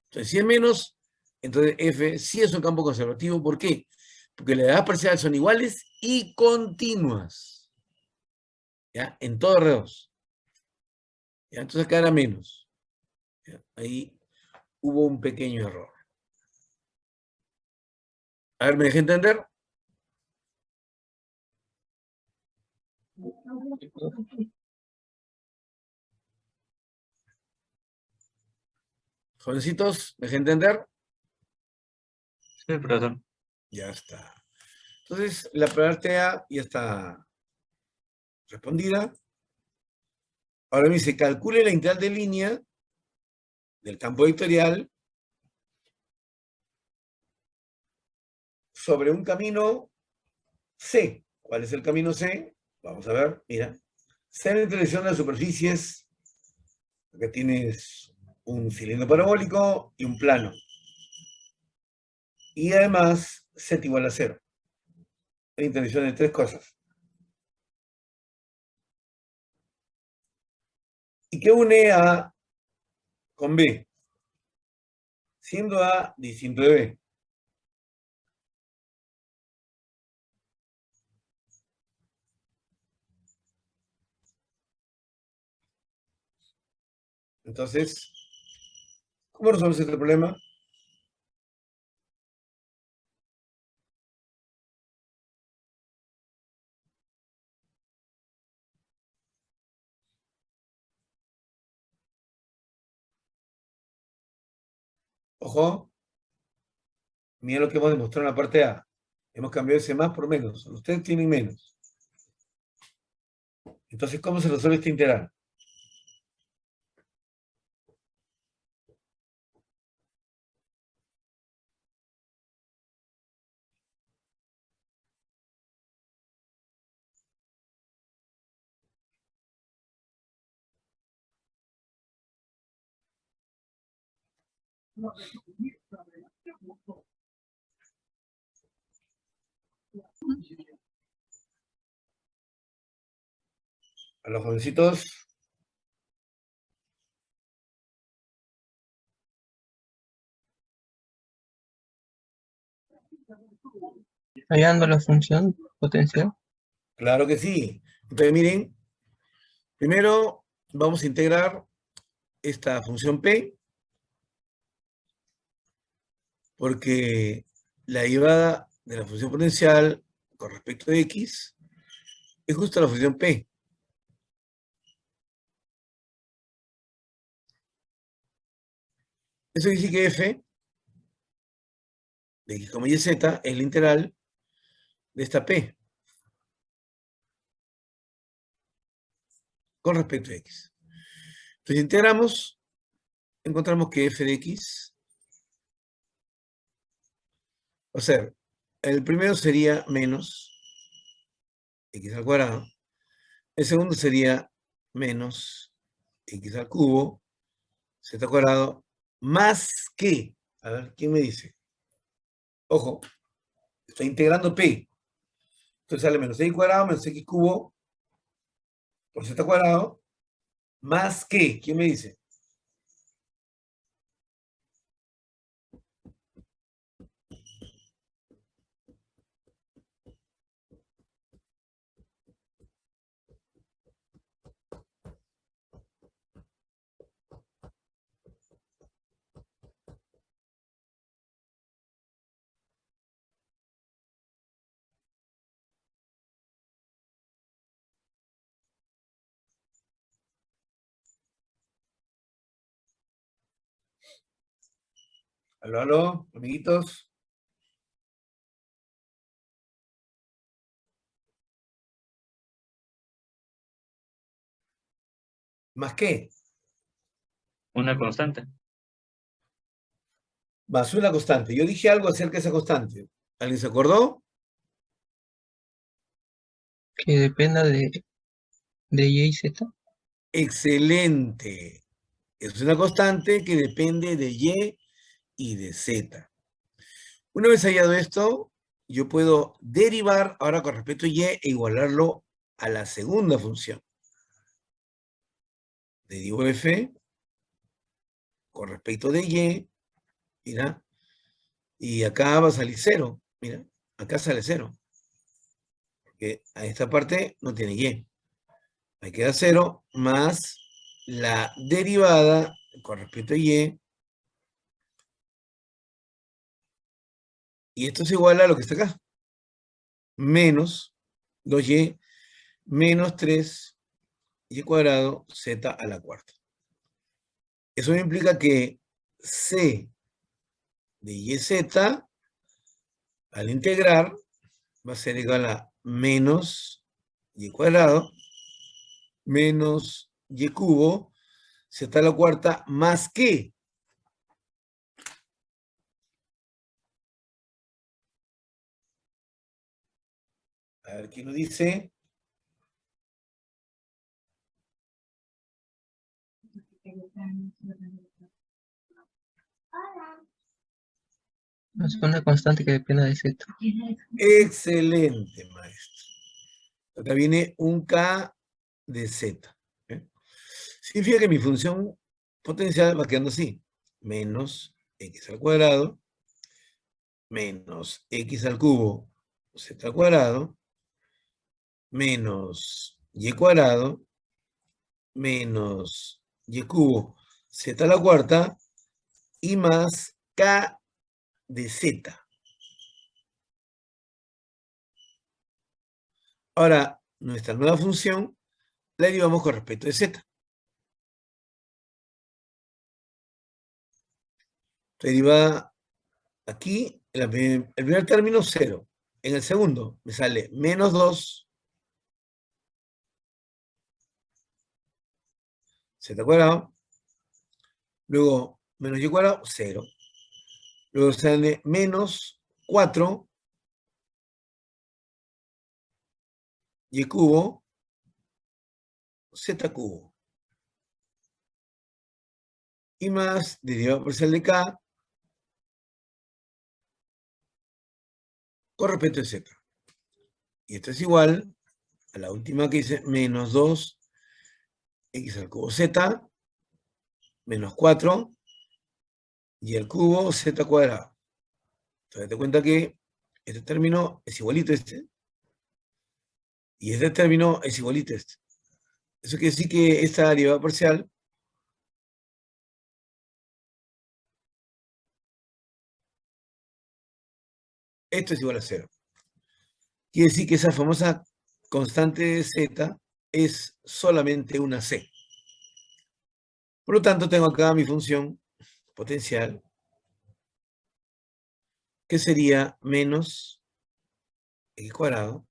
Speaker 1: Entonces, si es menos, entonces F sí es un campo conservativo. ¿Por qué? Porque las edades parciales son iguales y continuas. ¿Ya? En todo R2. ¿Ya? Entonces acá era menos. ¿Ya? Ahí hubo un pequeño error. A ver, ¿me dejé entender? Jovencitos, ¿me dejé entender?
Speaker 8: Sí, profesor.
Speaker 1: Ya está. Entonces, la parte A ya está respondida. Ahora me dice, calcule la integral de línea del campo vectorial sobre un camino C. ¿Cuál es el camino C? Vamos a ver, mira. C en la intersección de las superficies. Acá tienes un cilindro parabólico y un plano. Y además, Z igual a 0. La intersección de tres cosas. ¿Y qué une A con B? Siendo A distinto de B. Entonces, ¿cómo resolvemos este problema? Ojo, mira lo que hemos demostrado en la parte A. Hemos cambiado ese más por menos. Ustedes tienen menos. Entonces, ¿cómo se resuelve este integral? A los jovencitos.
Speaker 2: Hallando la función potencial.
Speaker 1: Claro que sí. Entonces, miren, primero vamos a integrar esta función P, porque la derivada de la función potencial con respecto de X es justo la función P. Eso dice que F de X, Y, Z es la integral de esta P con respecto a X. Entonces integramos, encontramos que F de X va a ser, el primero sería menos X al cuadrado, el segundo sería menos X al cubo, Z cuadrado, más que, a ver, ¿quién me dice? Ojo, estoy integrando P. Entonces sale menos X cuadrado menos X cubo por Z cuadrado, más que, ¿quién me dice? Aló, aló, amiguitos. ¿Más qué?
Speaker 8: Una constante.
Speaker 1: Más una constante. Yo dije algo acerca de esa constante. ¿Alguien se acordó?
Speaker 2: Que dependa de Y y Z.
Speaker 1: Excelente. Es una constante que depende de Y y de Z. Una vez hallado esto, yo puedo derivar ahora con respecto a Y e igualarlo a la segunda función. Derivo F con respecto de Y, mira, y acá va a salir 0, mira, acá sale 0, porque a esta parte no tiene Y. Me queda 0 más la derivada con respecto a Y, y esto es igual a lo que está acá, menos 2Y menos 3Y cuadrado Z a la cuarta. Eso implica que C de YZ al integrar va a ser igual a menos Y cuadrado menos Y cubo Z a la cuarta más que. A ver, ¿quién nos dice?
Speaker 2: Es una constante que dependa de Z.
Speaker 1: Excelente, maestro. Acá viene un K de Z. ¿eh? Significa que mi función potencial va quedando así. Menos X al cuadrado menos X al cubo Z al cuadrado menos Y cuadrado menos Y cubo Z a la cuarta y más K de Z. Ahora, nuestra nueva función la derivamos con respecto de Z. Derivada aquí, el primer término, 0. En el segundo me sale menos 2 Z cuadrado. Luego, menos Y cuadrado, 0. Luego sale menos 4 Y cubo Z cubo. Y más derivada parcial de K con respecto a z. Y esto es igual a la última que dice menos 2 x al cubo z menos 4 y al cubo z cuadrado. Entonces te cuenta que este término es igualito a este y este término es igualito a este. Eso quiere decir que esta derivada parcial esto es igual a 0. Quiere decir que esa famosa constante de z es solamente una c. Por lo tanto, tengo acá mi función potencial, que sería menos x cuadrado,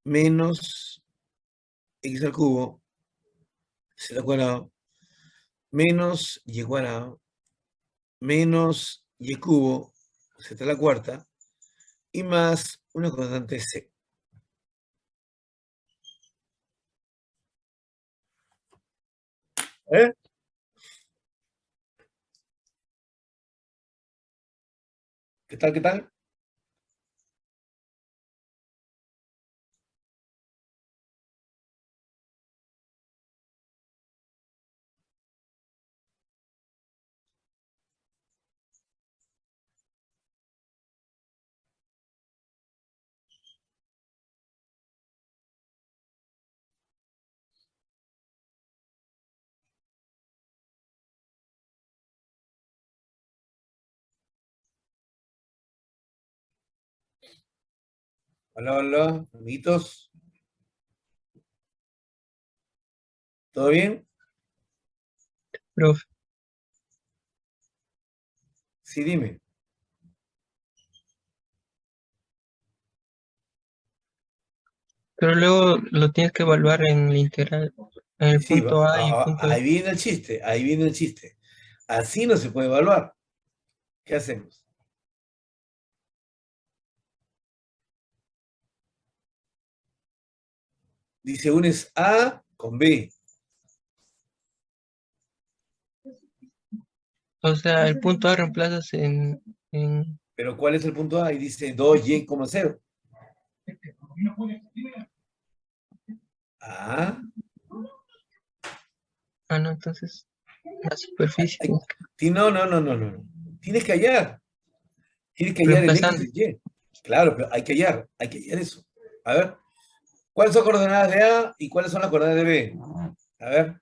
Speaker 1: menos x al cubo, z cuadrado, menos y cuadrado, menos y cubo, z a la cuarta, y más una constante c. ¿Eh? ¿Qué tal? ¿Qué tal? Hola, hola, amiguitos. ¿Todo bien?
Speaker 2: Profe,
Speaker 1: Sí, dime.
Speaker 2: pero luego lo tienes que evaluar en el integral, en el
Speaker 1: Sí,
Speaker 2: punto A y punto
Speaker 1: ahí
Speaker 2: B.
Speaker 1: viene el chiste, ahí viene el chiste. Así no se puede evaluar. ¿Qué hacemos? Dice, unes A con B.
Speaker 2: O sea, el punto A reemplazas en...
Speaker 1: Pero ¿cuál es el punto A? Y dice 2y,0. Ah,
Speaker 2: Ah, no, entonces la superficie
Speaker 1: ay, no, no, no, no, no, no. Tienes que hallar. Tienes que hallar el X
Speaker 2: reemplazando.
Speaker 1: y el Y. Claro, pero hay que hallar eso. A ver, ¿cuáles son coordenadas de A y cuáles son las coordenadas de B? A ver,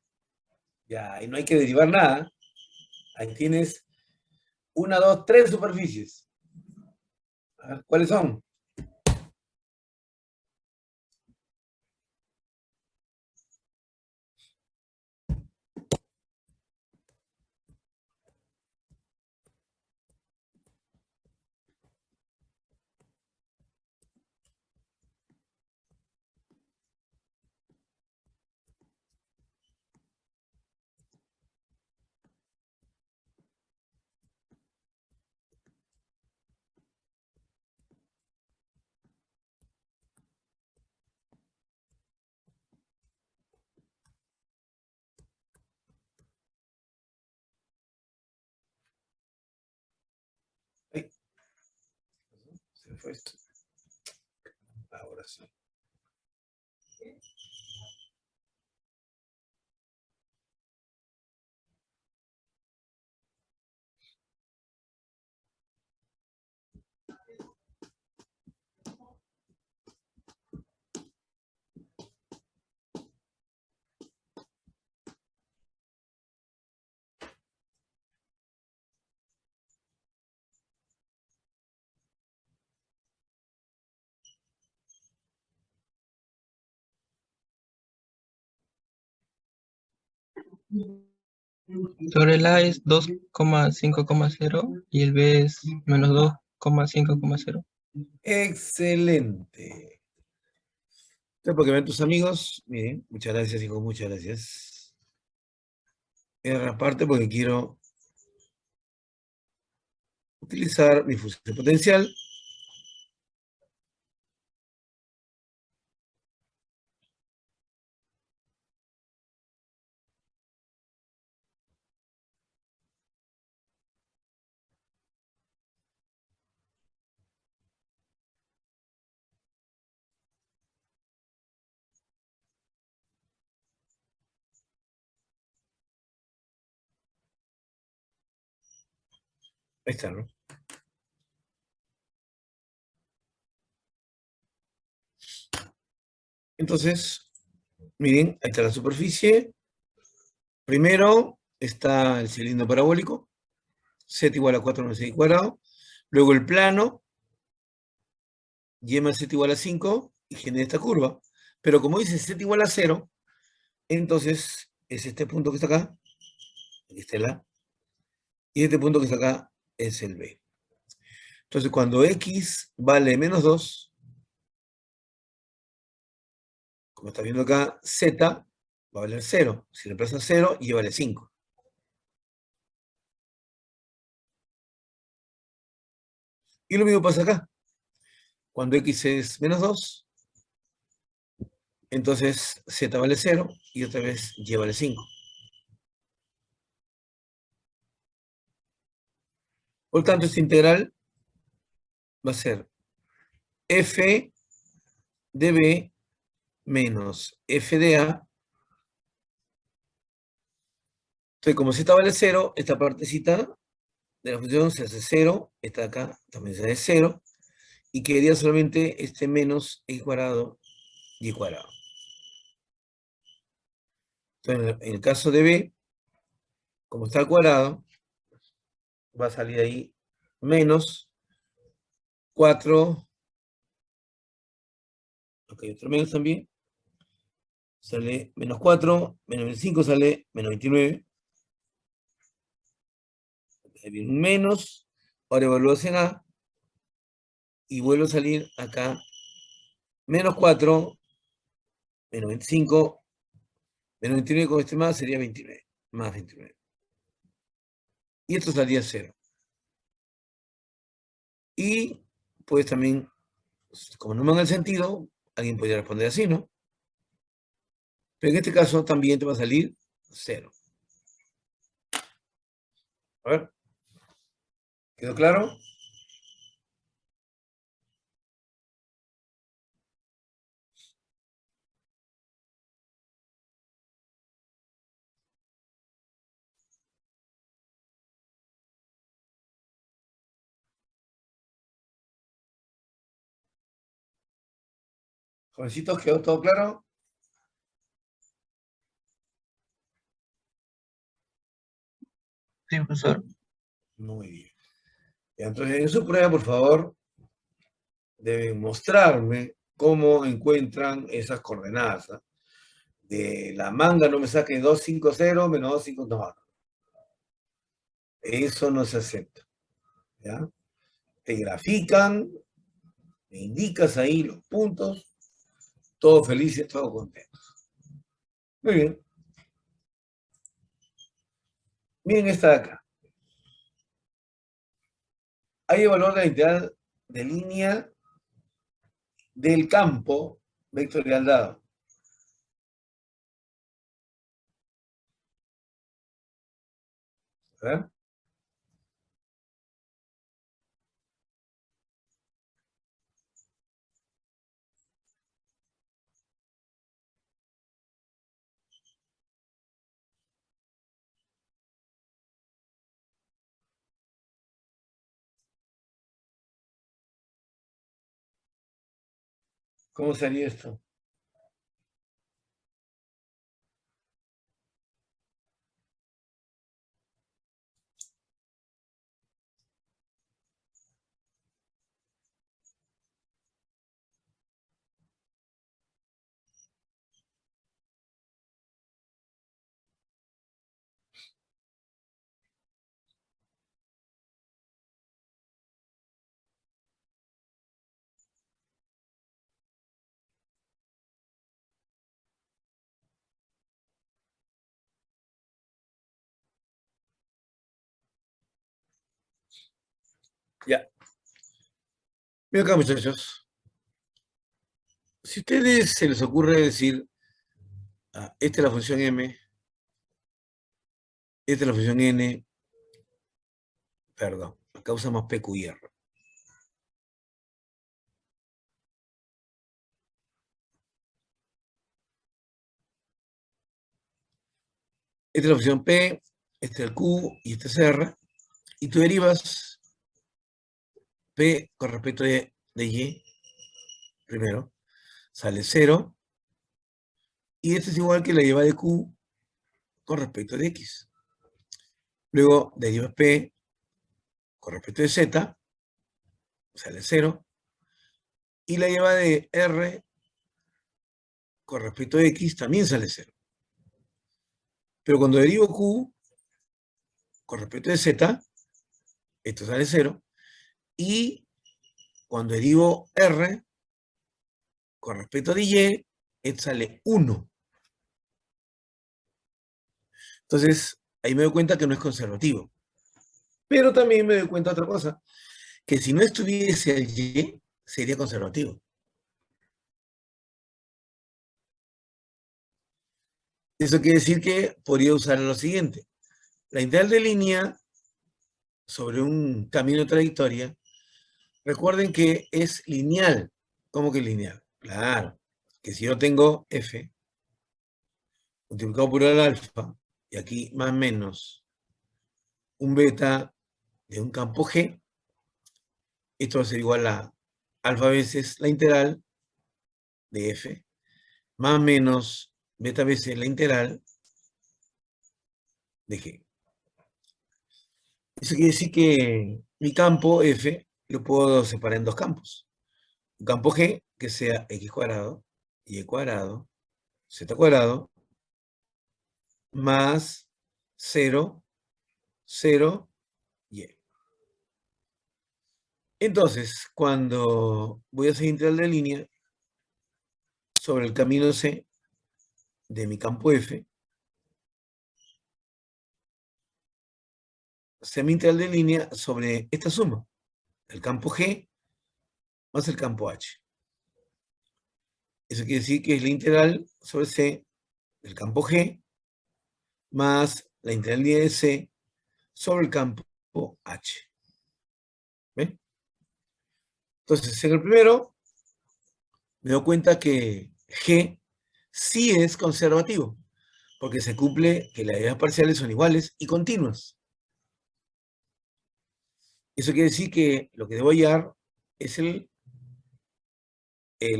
Speaker 1: ya, ahí no hay que derivar nada. Ahí tienes una, dos, tres superficies. A ver, ¿cuáles son? Ay, se fue esto. Ahora sí.
Speaker 2: Sobre el A es 2,5,0 y el B es menos 2,5,0.
Speaker 1: Excelente. Entonces, porque ven tus amigos, miren, muchas gracias, hijo, muchas gracias. R aparte porque quiero utilizar mi función potencial. Ahí está, ¿no? Entonces, miren, ahí está la superficie. Primero está el cilindro parabólico, z igual a 4 menos 6 cuadrado. Luego el plano, y más z igual a 5, y genera esta curva. Pero como dice z igual a 0, entonces es este punto que está acá, aquí está el A, y este punto que está acá es el B. Entonces cuando x vale menos 2, como está viendo acá, z va a valer 0. Si reemplaza 0, y vale 5. Y lo mismo pasa acá. Cuando x es menos 2, entonces z vale 0 y otra vez y vale 5. Por tanto, esta integral va a ser f de b menos f de a. Entonces, como z vale 0, esta partecita de la función se hace 0, esta de acá también se hace 0, y quedaría solamente este menos x cuadrado y cuadrado. Entonces, en el caso de b, como está al cuadrado, va a salir ahí menos 4, ok, otro menos también, sale menos 4, menos 25 sale menos 29, ahí viene un menos, ahora evalúas en A, y vuelve a salir acá menos 4, menos 25, menos 29 con este más sería 29, más 29. Y esto salía 0. Y pues también, como no me dan el sentido, alguien podría responder así, ¿no? Pero en este caso también te va a salir 0. A ver. ¿Quedó claro? Jovencitos, ¿quedó todo claro?
Speaker 2: Sí, profesor.
Speaker 1: Muy bien. Entonces, en su prueba, por favor, deben mostrarme cómo encuentran esas coordenadas. ¿Ah? De la manga no me saque 250 menos 250. No, eso no se acepta. ¿Ya? Te grafican, me indicas ahí los puntos, todos felices, todos contentos. Muy bien. Miren esta de acá. Hay el valor de la integral de línea del campo vectorial dado. ¿Verdad? ¿Cómo sería esto? Ya. Mira acá, muchachos. Si a ustedes se les ocurre decir, esta es la función m, esta es la función n, perdón, acá usamos p, q y r. Esta es la función p, este es el q y este es r, y tú derivas P con respecto de Y, primero, sale 0. Y esto es igual que la derivada de Q con respecto de X. Luego derivas P con respecto de Z, sale 0. Y la derivada de R con respecto de X también sale 0. Pero cuando derivo Q con respecto de Z, esto sale 0. Y cuando derivo R con respecto de Y, esto sale 1. Entonces, ahí me doy cuenta que no es conservativo. Pero también me doy cuenta de otra cosa, que si no estuviese el Y, sería conservativo. Eso quiere decir que podría usar lo siguiente. La integral de línea sobre un camino de trayectoria, recuerden que es lineal. ¿Cómo que lineal? Claro, que si yo tengo F multiplicado por el alfa, y aquí más o menos un beta de un campo G, esto va a ser igual a alfa veces la integral de F, más o menos beta veces la integral de G. Eso quiere decir que mi campo F lo puedo separar en dos campos. Un campo G que sea X cuadrado, Y cuadrado, Z cuadrado, más 0, 0, Y. Entonces, cuando voy a hacer integral de línea sobre el camino C de mi campo F, se mi integral de línea sobre esta suma, el campo G más el campo H. Eso quiere decir que es la integral sobre C del campo G más la integral de C sobre el campo H. ¿Ven? Entonces, en el primero, me doy cuenta que G sí es conservativo, porque se cumple que las derivadas parciales son iguales y continuas. Eso quiere decir que lo que debo hallar es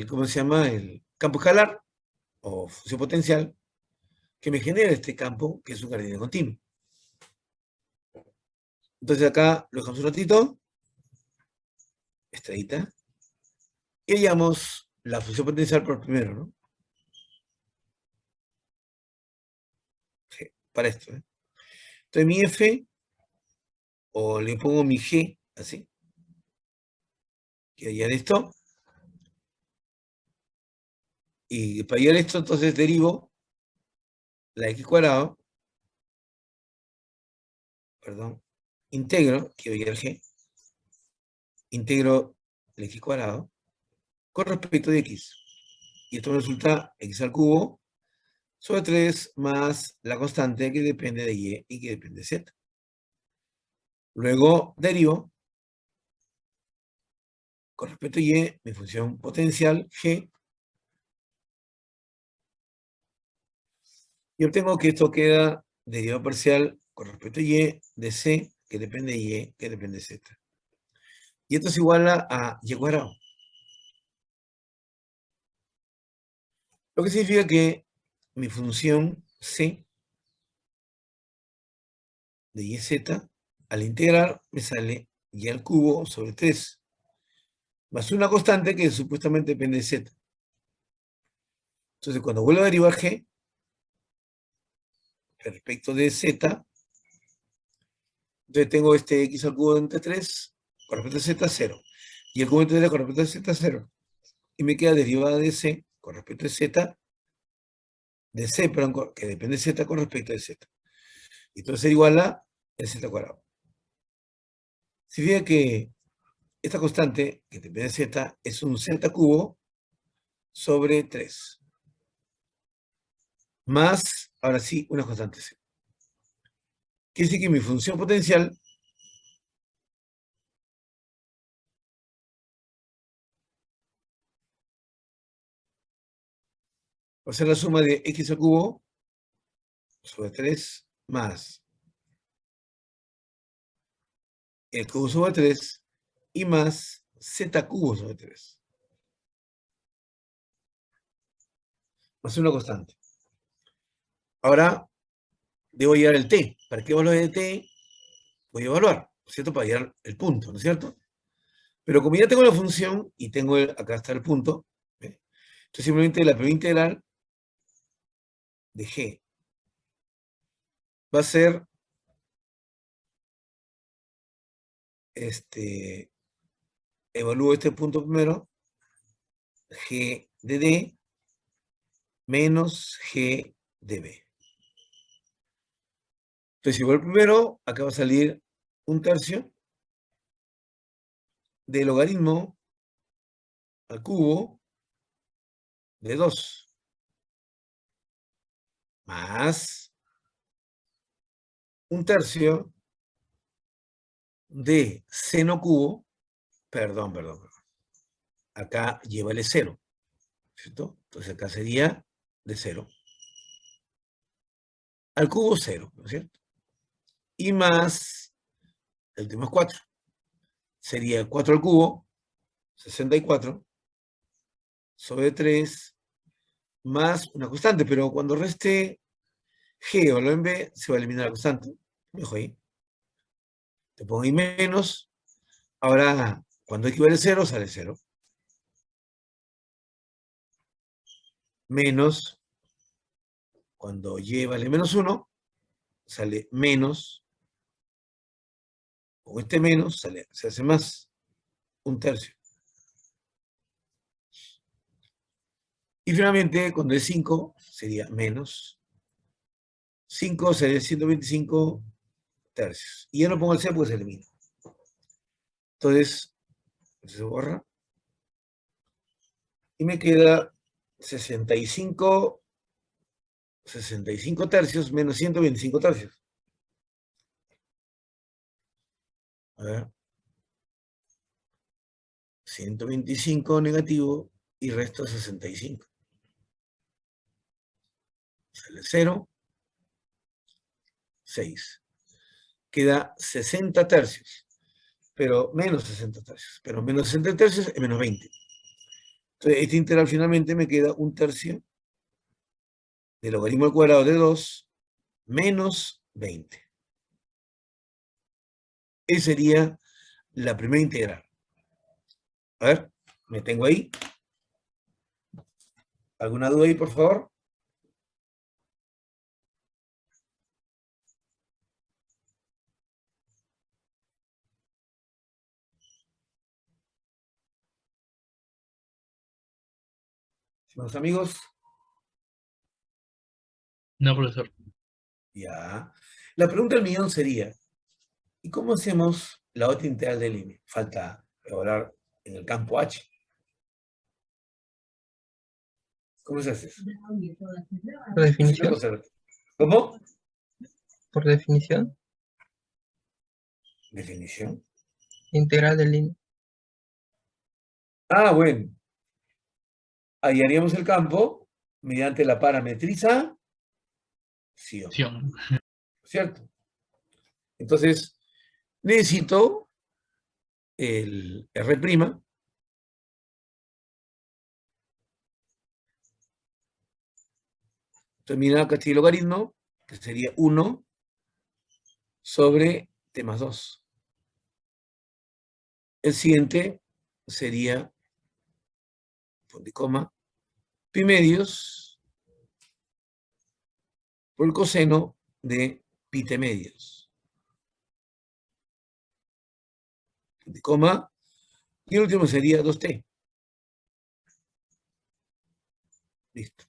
Speaker 1: ¿cómo se llama? El campo escalar o función potencial que me genera este campo, que es un gradiente continuo. Entonces acá lo dejamos un ratito, estrellita, y hallamos la función potencial por primero, ¿no? G, para esto, ¿eh? Entonces mi F, o le pongo mi G, así, que hallar esto, y para hallar esto, entonces derivo la X cuadrado, perdón, integro, quiero hallar G, integro el X cuadrado con respecto de X. Y esto me resulta X al cubo sobre 3 más la constante que depende de Y y que depende de Z. Luego derivo con respecto a Y mi función potencial G y obtengo que esto queda derivada parcial con respecto a Y de C que depende de Y que depende de Z. Y esto es igual a Y cuadrado. Lo que significa que mi función C de YZ al integrar me sale Y al cubo sobre 3 más una constante que supuestamente depende de Z. Entonces cuando vuelvo a derivar G respecto de Z, entonces tengo este X al cubo entre 3 con respecto a Z, 0. Y el cubo entre 3 con respecto a Z, 0. Y me queda derivada de C con respecto a Z, de C, perdón, que depende de Z con respecto de Z. Y entonces es igual a el Z cuadrado. Significa que esta constante, que depende de Z, es un Z cubo sobre 3. Más, ahora sí, una constante C. Quiere decir que mi función potencial va a ser la suma de X al cubo sobre 3 más el cubo sobre 3 y más z cubo sobre 3. Más una constante. Ahora, debo hallar el t. ¿Para qué valor de t voy a evaluar? ¿No es cierto? Para hallar el punto, ¿no es cierto? Pero como ya tengo la función y tengo acá está el punto, ¿ve? Entonces simplemente la primera integral de g va a ser evalúo este punto primero, g de d menos g de b. Entonces, si voy al primero, acá va a salir 1/3 del logaritmo al cubo de 2 más 1/3 de seno cubo, perdón. Acá llévale 0, ¿cierto? Entonces acá sería de 0. Al cubo 0, ¿no es cierto? Y más, el último es 4. Sería 4 al cubo, 64, sobre 3, más una constante, pero cuando reste g o lo en b, se va a eliminar la constante. Lo dejo ahí. Te pongo ahí menos. Ahora, cuando equivale 0, sale 0. Menos, cuando y vale menos 1, sale menos. Con este menos, se hace más. 1/3. Y finalmente, cuando es 5, sería menos. 5 sería 125 tercios. Y ya no pongo el c porque se elimina. Entonces, se borra. Y me queda 65 tercios menos 125 tercios. A ver. 125 negativo y resto 65. Sale 0, 6. Queda 60 tercios. Pero menos 60 tercios. Pero menos 60 tercios es menos 20. Entonces, este integral finalmente me queda 1/3 del logaritmo al cuadrado de 2 menos 20. Esa sería la primera integral. A ver, me tengo ahí. ¿Alguna duda ahí, por favor? Estimados amigos,
Speaker 8: No, profesor.
Speaker 1: ya. La pregunta del millón sería, ¿y cómo hacemos la otra integral de línea? Falta evaluar en el campo H. ¿Cómo se hace eso?
Speaker 2: Por definición.
Speaker 1: ¿Cómo?
Speaker 2: Por definición.
Speaker 1: Definición.
Speaker 2: Integral de línea.
Speaker 1: Ah, bueno. Hallaríamos el campo mediante la parametrización.
Speaker 8: Acción.
Speaker 1: ¿Cierto? Entonces, necesito el R'. Entonces, mira acá este logaritmo, que sería 1 sobre t más 2. El siguiente sería, punto y coma, pi medios por el coseno de pi t medios. Punto y coma. Y el último sería 2t. Listo.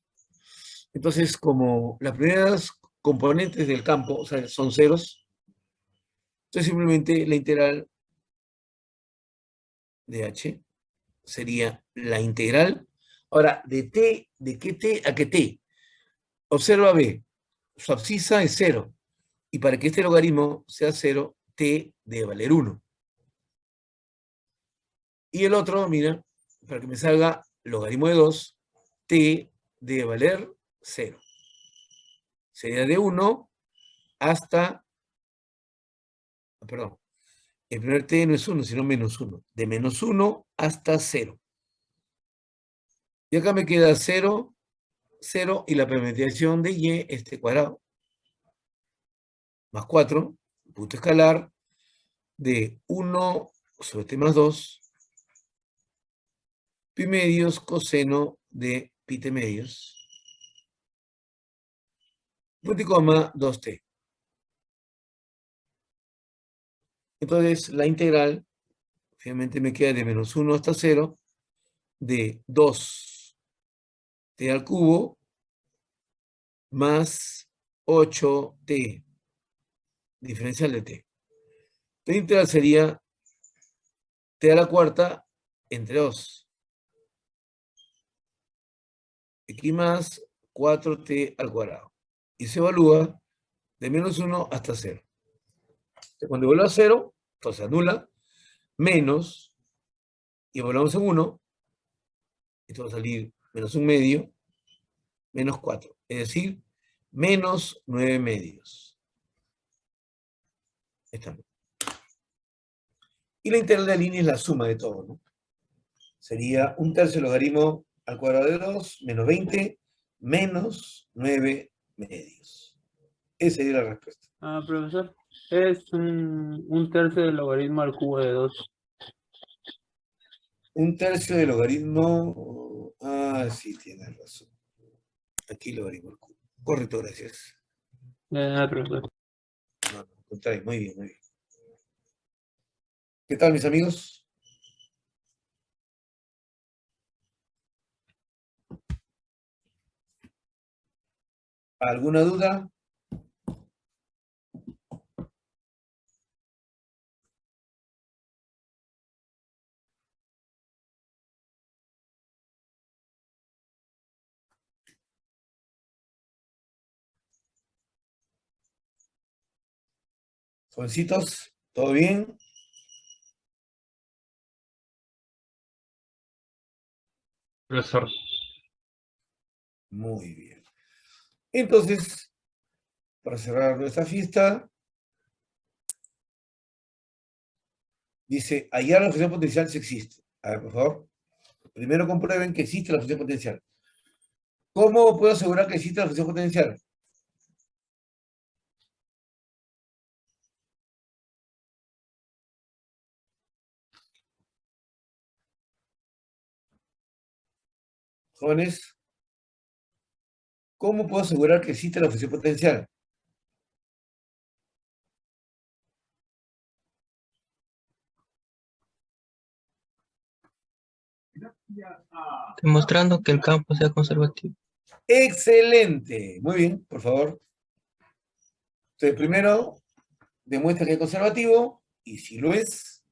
Speaker 1: Entonces, como las primeras componentes del campo, o sea, son ceros, entonces simplemente la integral de h sería la integral. Ahora, de t, ¿de qué t a qué t? Observa b, su abscisa es 0. Y para que este logaritmo sea 0, t debe valer 1. Y el otro, mira, para que me salga logaritmo de 2, t debe valer 0. Sería de 1 hasta, perdón, El primer t no es 1, sino menos 1. De menos 1 hasta 0. Y acá me queda 0, 0 y la parametrización de y es t cuadrado. Más 4, punto escalar, de 1 sobre t más 2, pi medios coseno de pi t medios, punto y coma 2t. Entonces, la integral, finalmente me queda de menos 1 hasta 0, de 2t al cubo, más 8t, diferencial de t. La integral sería t a la cuarta entre 2. Aquí más 4t al cuadrado. Y se evalúa de menos 1 hasta 0. Entonces, cuando vuelva a 0, entonces anula, menos, y evaluamos en 1, esto va a salir menos 1 medio, menos 4. Es decir, menos 9 medios. Estamos. Y la integral de la línea es la suma de todo, ¿no? Sería 1/3 logaritmo al cuadrado de 2, menos 20, menos 9 medios. Esa sería la respuesta.
Speaker 5: Profesor, es un tercio del logaritmo al cubo de 2.
Speaker 1: 1/3 del logaritmo. Ah, sí, tienes razón. Aquí logaritmo al cubo. Correcto, gracias.
Speaker 5: Profesor.
Speaker 1: No, al contrario, muy bien, muy bien. ¿Qué tal, mis amigos? ¿Alguna duda? Jovencitos, ¿todo bien?
Speaker 8: Profesor.
Speaker 1: Muy bien. Entonces, para cerrar nuestra fiesta, dice, hallar la función potencial si existe. A ver, por favor. Primero comprueben que existe la función potencial. ¿Cómo puedo asegurar que existe la función potencial? Jóvenes, ¿cómo puedo asegurar que existe la función potencial?
Speaker 2: Demostrando que el campo sea conservativo.
Speaker 1: Excelente. Muy bien, por favor. Entonces, primero, demuestra que es conservativo, y si lo es,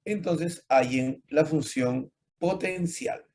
Speaker 1: entonces hallen la función potencial.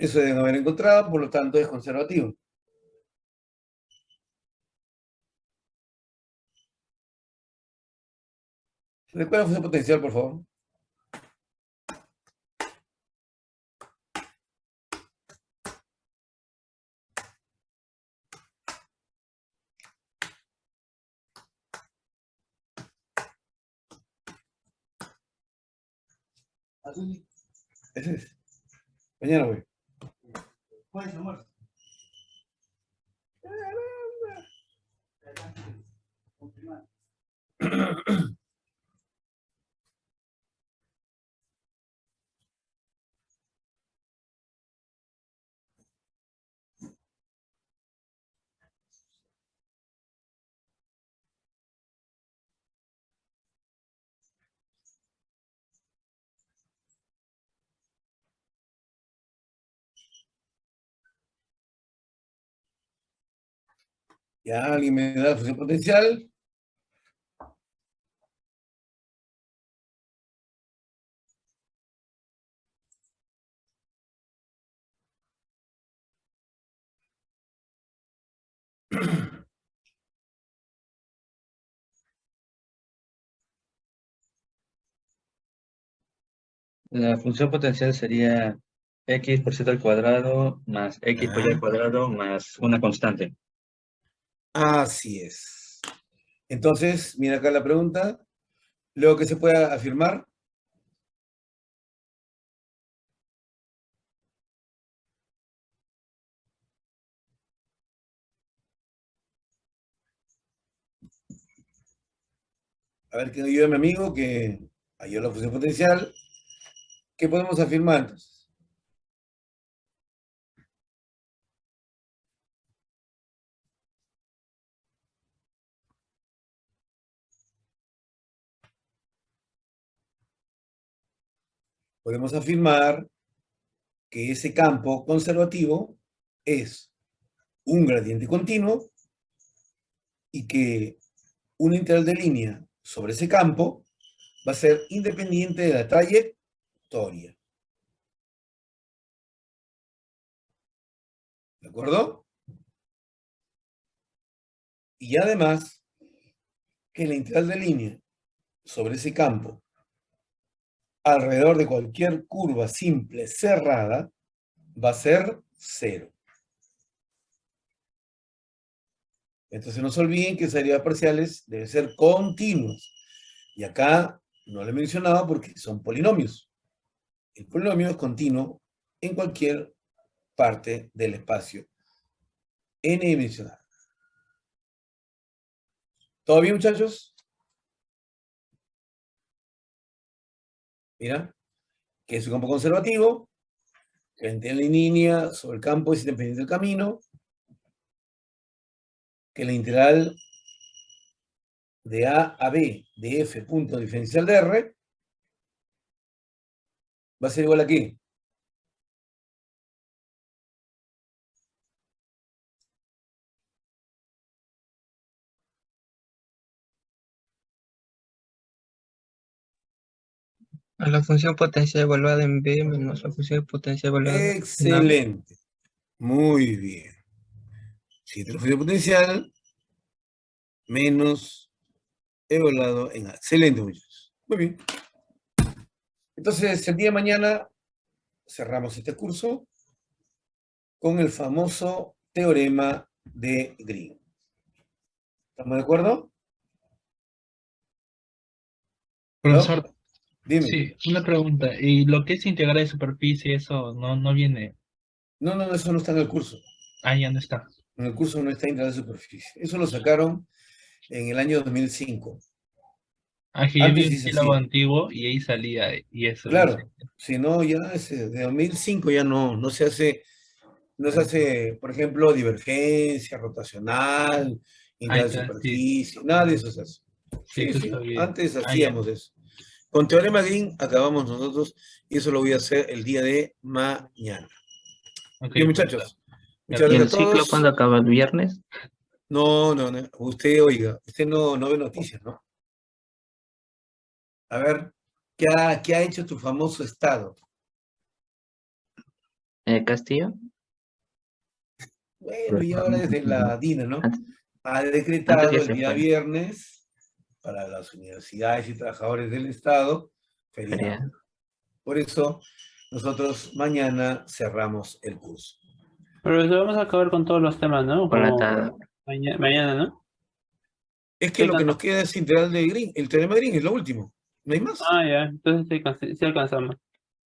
Speaker 1: Eso deben haber encontrado, por lo tanto es conservativo. ¿Recuerda la función potencial, por favor? Ese es. Mañana voy. Ya, alguien me da la función potencial.
Speaker 9: La función potencial sería x por z al cuadrado más x por y al
Speaker 1: Ah,
Speaker 9: cuadrado más una constante.
Speaker 1: así es. Entonces, mira acá la pregunta. Luego que se pueda afirmar. A ver, que ayude a mi amigo que halló la función potencial. ¿Qué podemos afirmar entonces? Podemos afirmar que ese campo conservativo es un gradiente continuo y que una integral de línea sobre ese campo va a ser independiente de la trayectoria. ¿De acuerdo? Y además, que la integral de línea sobre ese campo alrededor de cualquier curva simple cerrada va a ser 0. Entonces no se olviden que esas derivadas parciales deben ser continuas. Y acá no lo he mencionado porque son polinomios. El polinomio es continuo en cualquier parte del espacio n-dimensional. ¿Todo bien, muchachos? Mira, que es un campo conservativo, que la integral en línea sobre el campo es independiente del camino, que la integral de A a B de f punto diferencial de R va a ser igual a ¿qué?
Speaker 2: A la función potencial evaluada en B menos la función potencial evaluada en A.
Speaker 1: Excelente. Muy bien. Si la función potencial menos evaluado en A. Excelente, muchachos. Muy bien. Entonces, el día de mañana cerramos este curso con el famoso teorema de Green. ¿Estamos de acuerdo? ¿No?
Speaker 8: Profesor,
Speaker 1: Dime.
Speaker 8: sí, una pregunta. ¿Y lo que es integral de superficie, eso no viene?
Speaker 1: No, eso no está en el curso.
Speaker 8: Ah, ya no está.
Speaker 1: En el curso no está integral de superficie. Eso lo sacaron en el año 2005.
Speaker 8: Ah, que yo vi
Speaker 1: Antes
Speaker 8: un
Speaker 1: sí se
Speaker 8: sílabo
Speaker 1: hacía.
Speaker 8: antiguo y ahí salía y eso.
Speaker 1: Claro, si no, ya de 2005 ya no se hace, por ejemplo, divergencia, rotacional,
Speaker 8: Ahí
Speaker 1: integral de
Speaker 8: está, sí.
Speaker 1: superficie, nada de eso se hace.
Speaker 8: Sí,
Speaker 1: Sí,
Speaker 8: justo vi.
Speaker 1: antes
Speaker 8: Ah, ya.
Speaker 1: hacíamos eso. Con teorema Green acabamos nosotros y eso lo voy a hacer el día de mañana.
Speaker 8: Ok,
Speaker 1: Bien,
Speaker 8: profesor.
Speaker 1: muchachos. Muchas
Speaker 10: ¿Y
Speaker 1: gracias
Speaker 10: el
Speaker 1: a
Speaker 10: ciclo cuándo
Speaker 1: todos.
Speaker 10: acaba? ¿El viernes?
Speaker 1: No. Usted, oiga, usted no ve noticias, ¿no? A ver, ¿qué ha hecho tu famoso estado?
Speaker 10: Castillo.
Speaker 1: Bueno, y ahora desde la DINA, ¿no?
Speaker 10: Antes-
Speaker 1: Ha decretado
Speaker 10: ya
Speaker 1: el
Speaker 10: se
Speaker 1: día
Speaker 10: fue.
Speaker 1: viernes para las universidades y trabajadores del Estado, feriado.
Speaker 10: Feriado.
Speaker 1: Por eso, nosotros mañana cerramos el curso.
Speaker 5: Pero eso vamos a acabar con todos los temas, ¿no?
Speaker 10: Por la
Speaker 5: Como
Speaker 10: tarde.
Speaker 5: mañana, ¿no?
Speaker 1: Es que
Speaker 5: Sí,
Speaker 1: lo que
Speaker 5: tanto.
Speaker 1: nos queda es integral de Green. El teorema de Green es lo último. ¿No hay más?
Speaker 5: Ah, ya, entonces sí alcanzamos.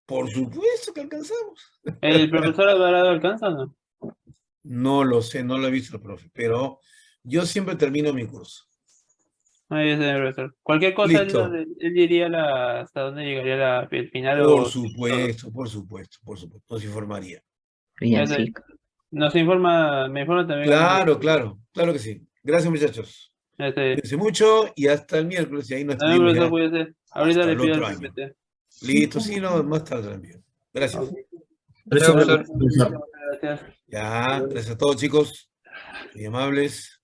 Speaker 1: Por supuesto que alcanzamos.
Speaker 5: ¿El profesor Alvarado alcanza o no?
Speaker 1: No lo sé, no lo he visto, profe, pero yo siempre termino mi curso.
Speaker 5: Ahí es el profesor. Cualquier cosa,
Speaker 1: Listo.
Speaker 5: él diría hasta dónde llegaría el final
Speaker 1: Por
Speaker 5: o...
Speaker 1: supuesto, por supuesto, por supuesto. Nos informaría.
Speaker 10: Villancico.
Speaker 5: Nos informa, me informa también.
Speaker 1: Claro, claro, claro que sí. Gracias, muchachos. Cuídense mucho y hasta el miércoles. Y ahí nos
Speaker 5: También,
Speaker 1: escribimos
Speaker 5: profesor,
Speaker 1: ya
Speaker 5: cuídese. Ahorita
Speaker 1: hasta
Speaker 5: le
Speaker 1: el
Speaker 5: pido
Speaker 1: otro
Speaker 5: el
Speaker 1: año.
Speaker 5: PPT.
Speaker 1: Listo, sí, no, más tarde lo envío. Gracias.
Speaker 4: Gracias,
Speaker 2: Profesor.
Speaker 4: profesor.
Speaker 5: Gracias.
Speaker 1: Ya, gracias a todos, chicos. Muy amables.